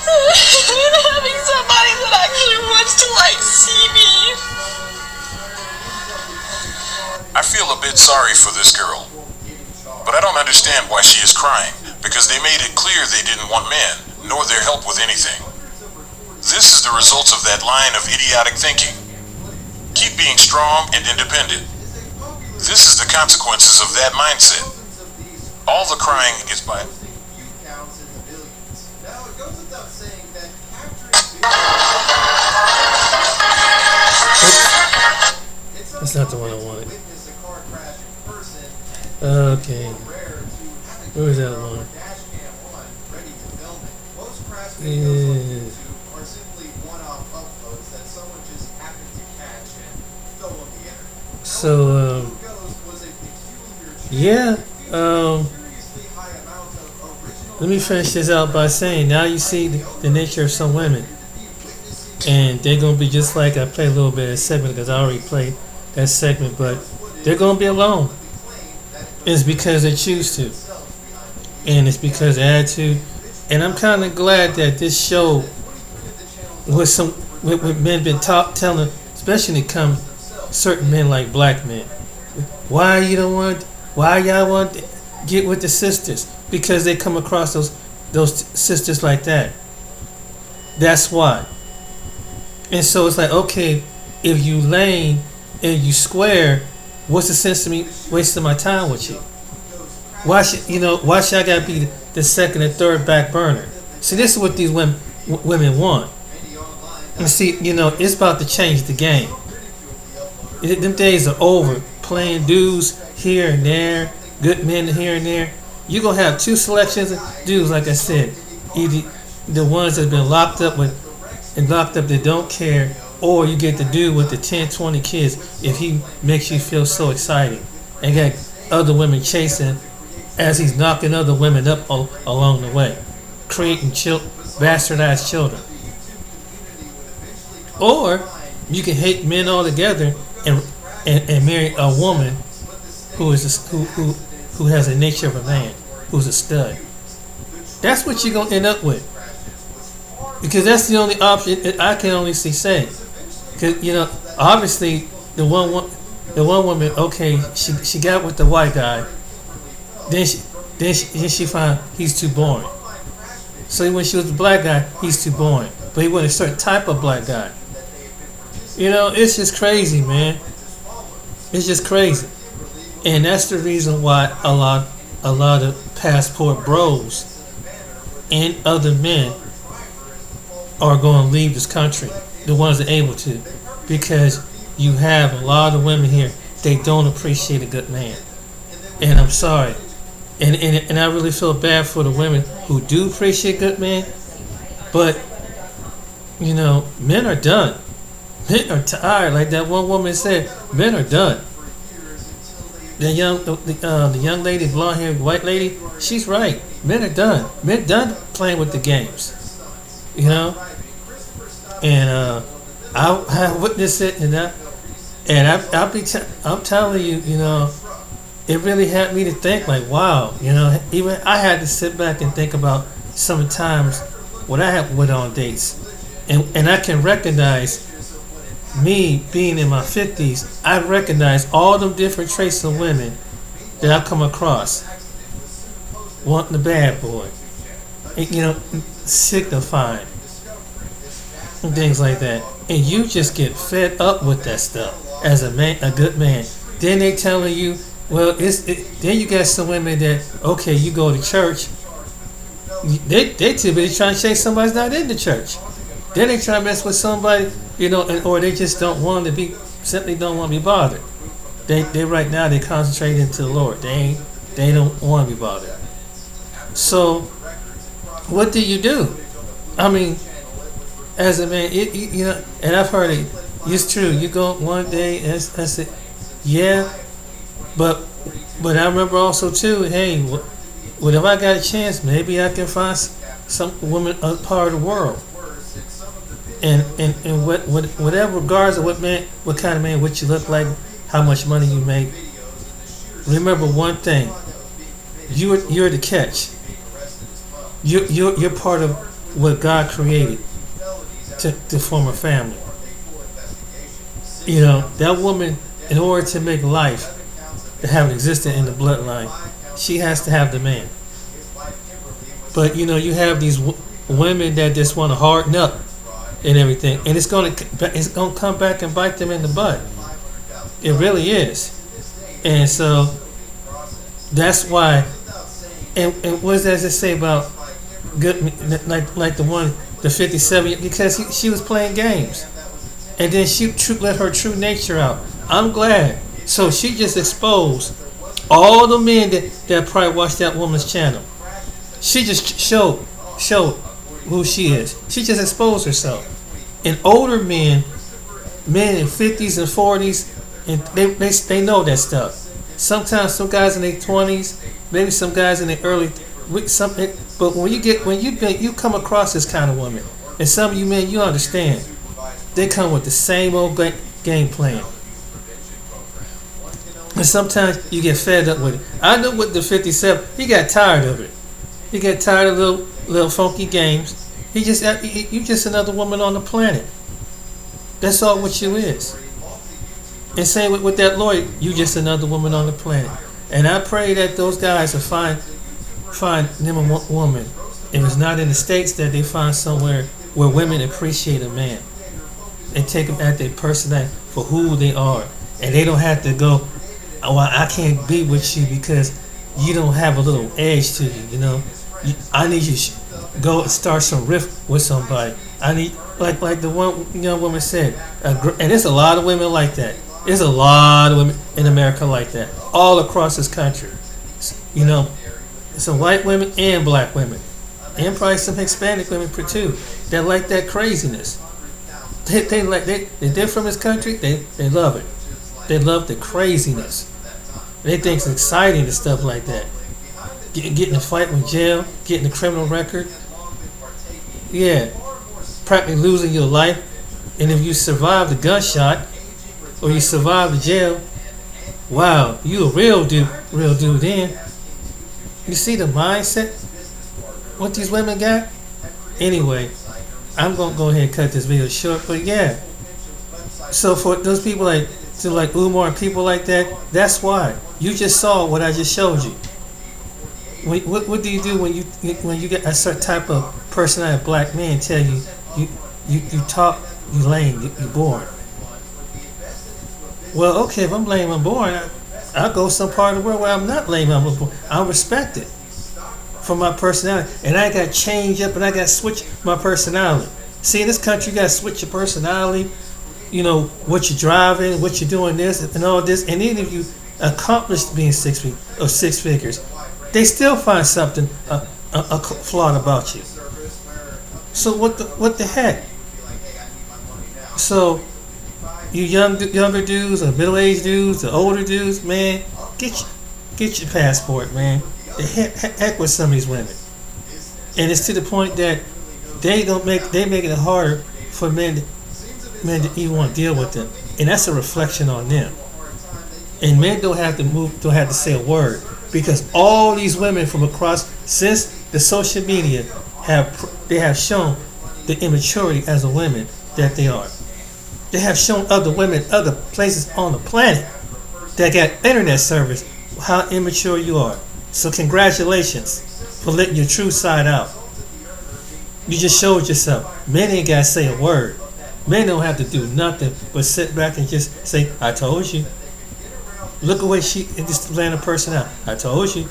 Having somebody that actually wants to see me. I feel a bit sorry for this girl, but I don't understand why she is crying, because they made it clear they didn't want men, nor their help with anything. This is the results of that line of idiotic thinking. Keep being strong and independent. This is the consequences of that mindset. All the crying is by... That's not the one I wanted. Okay. Where is that one? Yeah. So, yeah. Let me finish this out by saying, now you see the nature of some women. And they're going to be just like, I played a little bit of a segment because I already played that segment, but they're going to be alone. It's because they choose to. And it's because of attitude. And I'm kind of glad that this show with men been telling, especially when it comes certain men like black men, why y'all want to get with the sisters? Because they come across those sisters like that. That's why. And so it's like, okay, if you lame and you square, what's the sense of me wasting my time with you? Why should I gotta be the second and third back burner? See, this is what these women want. And see, it's about to change the game. Them days are over. Playing dudes here and there, good men here and there. You're gonna have two selections of dudes, like I said. Either the ones that have been locked up that don't care, or you get the dude with the 10, 20 kids if he makes you feel so exciting and got other women chasing as he's knocking other women up along the way, creating bastardized children. Or you can hate men altogether and marry a woman who has the nature of a man, who's a stud. That's what you're gonna end up with, because that's the only option I can only see saying. Because obviously the one woman, okay, she got with the white guy, then she found he's too boring. So when she was the black guy, he's too boring, but he wanted a certain type of black guy. It's just crazy, man. It's just crazy. And that's the reason why a lot of passport bros and other men are going to leave this country, the ones that are able to, because you have a lot of women here, they don't appreciate a good man. And I'm sorry. And I really feel bad for the women who do appreciate a good man, but men are done. Men are tired. Like that one woman said, men are done. The young lady, blonde haired white lady, she's right. Men are done. Men done playing with the games. And I witnessed it, I'm telling you, it really had me to think, like, wow, even I had to sit back and think about some times when I have went on dates, and I can recognize me being in my 50s. I recognize all them different traits of women that I come across. Wanting the bad boy, and, signifying and things like that, and you just get fed up with that stuff as a man, a good man. Then they telling you, well, then you got some women that, okay, you go to church, they too busy trying to chase somebody's not in the church. Then they try to mess with somebody, or they just don't want to be, simply don't want to be bothered. They right now they concentrate into the Lord. They don't want to be bothered. So, what do? I mean, as a man, and I've heard it. It's true. You go one day, and I said, yeah, but I remember also too. Hey, what if I got a chance? Maybe I can find some woman a part of the world. And whatever regards of what kind of man, what you look like, how much money you make. Remember one thing: you're the catch. You're part of what God created to form a family. That woman, in order to make life, to have it existent in the bloodline, she has to have the man. But you have these women that just want to harden up and everything, and it's gonna come back and bite them in the butt. It really is. And so that's why. And what does that say about good, like the 57? Because she was playing games, and then she let her true nature out. I'm glad. So she just exposed all the men that probably watched that woman's channel. She just showed who she is. She just exposed herself. And older men in 50s and 40s, and they know that stuff. Sometimes some guys in their 20s, maybe some guys in their early, but when you come across this kind of woman, and some of you men, you understand, they come with the same old game plan. And sometimes you get fed up with it. I know with the 57, he got tired of it. He got tired of little funky games. You just another woman on the planet. That's all what you is. And same with that lawyer, you just another woman on the planet. And I pray that those guys will find them a woman. If it's not in the States, that they find somewhere where women appreciate a man and take them at their personality for who they are. And they don't have to go, oh, I can't be with you because you don't have a little edge to you. I need you to go start some riff with somebody. I need, like the one young woman said, and there's a lot of women like that. There's a lot of women in America like that, all across this country. Some white women and black women, and probably some Hispanic women too, that like that craziness. They're from this country. They love it. They love the craziness. They think it's exciting and stuff like that. Getting a fight with jail, getting a criminal record. Yeah, practically losing your life. And if you survive the gunshot or you survive the jail, wow, you a real dude then. You see the mindset what these women got? Anyway, I'm gonna go ahead and cut this video short, but yeah. So for those people like Umar and people like that, that's why. You just saw what I just showed you. What do you do when you get a certain type of personality, black man tell you talk, you lame, you boring? Well, okay, if I'm lame, I'm boring, I'll go some part of the world where I'm not lame, I'm boring. I'm respected for my personality, and I got to change up and I got to switch my personality. See, in this country, you got to switch your personality. What you're driving, what you're doing, this and all this, and even if you accomplish being 6 feet or 6 figures, they still find something flawed about you. So what the heck? So you younger dudes or middle-aged dudes or older dudes, man, get your passport, man. The heck with some of these women. And it's to the point that they make it harder for men to even want to deal with them. And that's a reflection on them. And men don't have to say a word, because all these women from across, since the social media have shown the immaturity as a women that they are. They have shown other women, other places on the planet that got internet service, how immature you are. So congratulations for letting your true side out. You just showed yourself. Men ain't gotta say a word. Men don't have to do nothing but sit back and just say, I told you. Look away, she just ran a person out. I told you.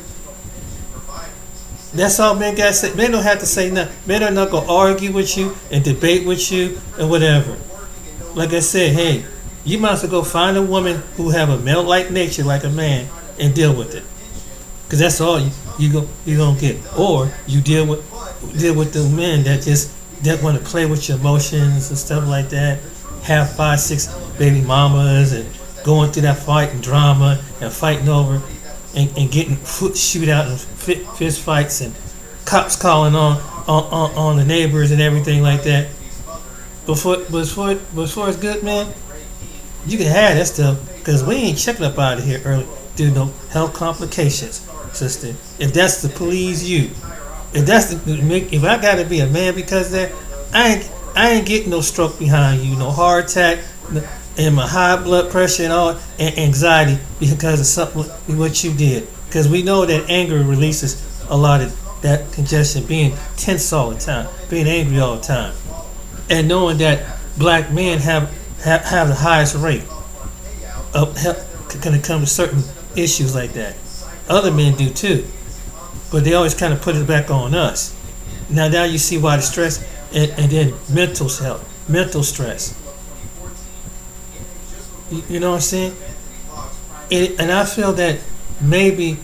That's all men gotta say. Men don't have to say nothing. Men are not gonna argue with you and debate with you and whatever. Like I said, hey, you might as well go find a woman who have a male-like nature like a man and deal with it. Cause that's all you gonna get. Or you deal with the men that want to play with your emotions and stuff like that. Have 5, 6 baby mamas and going through that fight and drama and fighting over and getting foot shootout and fist fights and cops calling on the neighbors and everything like that. But for it's good, man, you can have that stuff because we ain't checking up out of here early due to no health complications, sister. If that's to please you, if I gotta be a man because of that, I ain't getting no stroke behind you, no heart attack, and my high blood pressure and all, and anxiety because of something what you did. Because we know that anger releases a lot of that congestion, being tense all the time, being angry all the time, and knowing that black men have the highest rate of help when it comes to certain issues like that. Other men do too, but they always kind of put it back on us. Now you see why the stress and then mental health, mental stress. You know what I'm saying? And I feel that maybe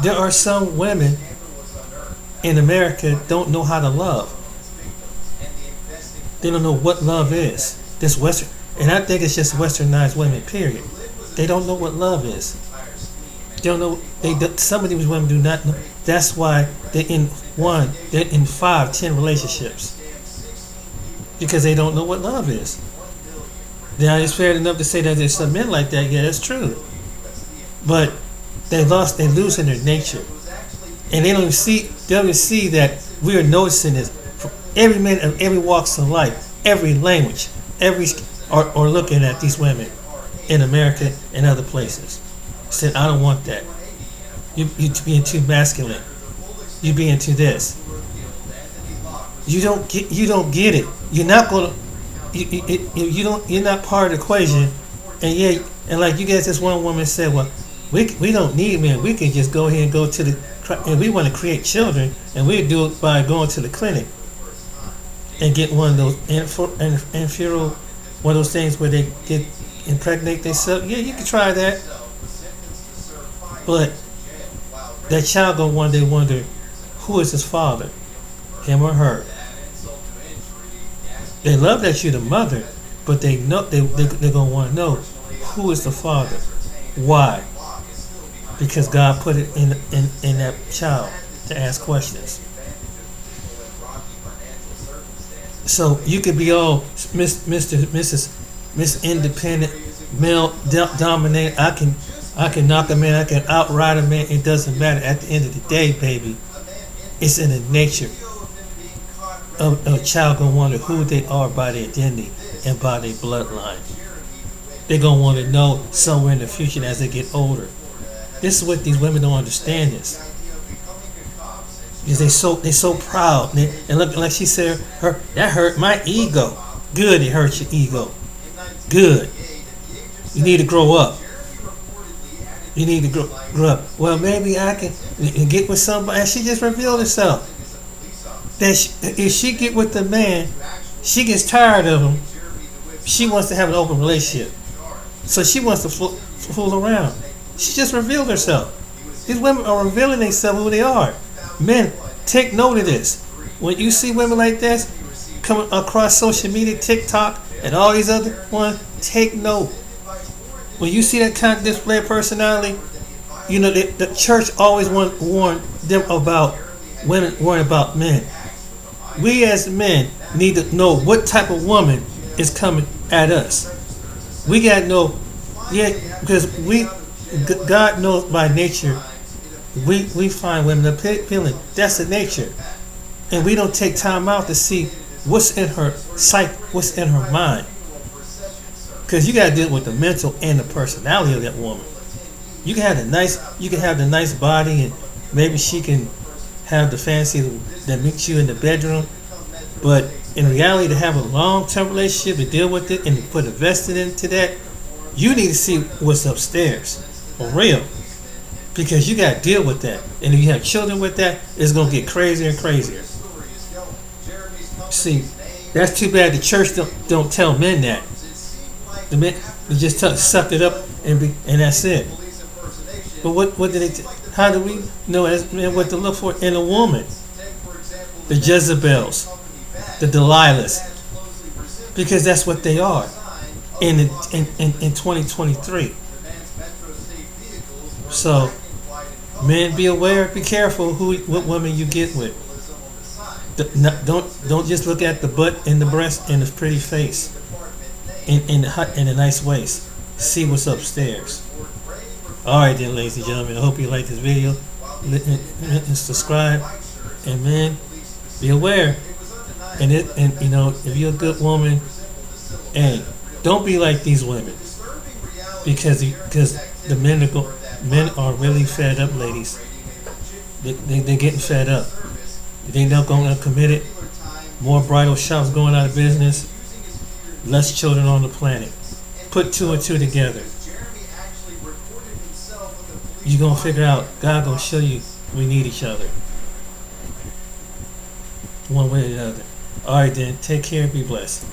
there are some women in America don't know how to love. They don't know what love is. This Western, and I think it's just westernized women, period. They don't know what love is. They don't know. Some of these women do not know. That's why they're in 5, 10 relationships. Because they don't know what love is. Now it's fair enough to say that there's some men like that. Yeah, that's true. But they lose in their nature, and they don't even see that we are noticing this. From every man of every walks of life, every language, are looking at these women in America and other places. Said, I don't want that. You being too masculine. You being too this. You don't get it. You're not gonna. You're not part of the equation, and like you guys, this one woman said, well, we don't need men. We can just go ahead and go to and we want to create children, and we do it by going to the clinic and get one of those infertile, one of those things where they get impregnate themselves. Yeah, you can try that, but that child gonna one day wonder, who is his father, him or her? They love that you're the mother, but they know they're gonna want to know who is the father. Why? Because God put it in that child to ask questions. So you could be all Miss Independent, male dominate. I can knock a man. I can outride a man. It doesn't matter. At the end of the day, baby, it's in the nature of a child gonna wonder who they are by their identity and by their bloodline. They're gonna want to know somewhere in the future as they get older. This is what these women don't understand this. Because they so proud. And look, like she said, that hurt my ego. Good, it hurts your ego. Good. You need to grow up. You need to grow up. Well, maybe I can get with somebody. And she just revealed herself. That if she get with the man, she gets tired of him. She wants to have an open relationship. So she wants to fool around. She just revealed herself. These women are revealing themselves who they are. Men, take note of this. When you see women like this coming across social media, TikTok, and all these other ones, take note. When you see that kind of display of personality, you know the church always warned them about women worrying about men. We as men need to know what type of woman is coming at us. We gotta know, because God knows by nature, we find women appealing. That's the nature, and we don't take time out to see what's in her psyche, what's in her mind. Because you got to deal with the mental and the personality of that woman. You can have the nice body, and maybe she can have the fancy that meets you in the bedroom. But in reality, to have a long-term relationship, to deal with it and to put invested into that, you need to see what's upstairs, for real. Because you got to deal with that. And if you have children with that, it's going to get crazier and crazier. See, that's too bad the church don't tell men that. The men, they just suck it up and that's it. But what do they? How do we know as men what to look for in a woman? The Jezebels, the Delilahs, because that's what they are in 2023. So, men, be aware, be careful what women you get with. Don't just look at the butt and the breast and the pretty face. In a nice waist. See what's upstairs. Alright then, ladies and gentlemen, I hope you like this video. And subscribe. And man, be aware. And you know, if you're a good woman, hey, don't be like these women. Because the men are really fed up, ladies. They're getting fed up. They're not going to commit it. More bridal shops going out of business. Less children on the planet. Put 2 and 2 together. You're going to figure out, God going to show you we need each other. One way or the other. Alright then, take care, be blessed.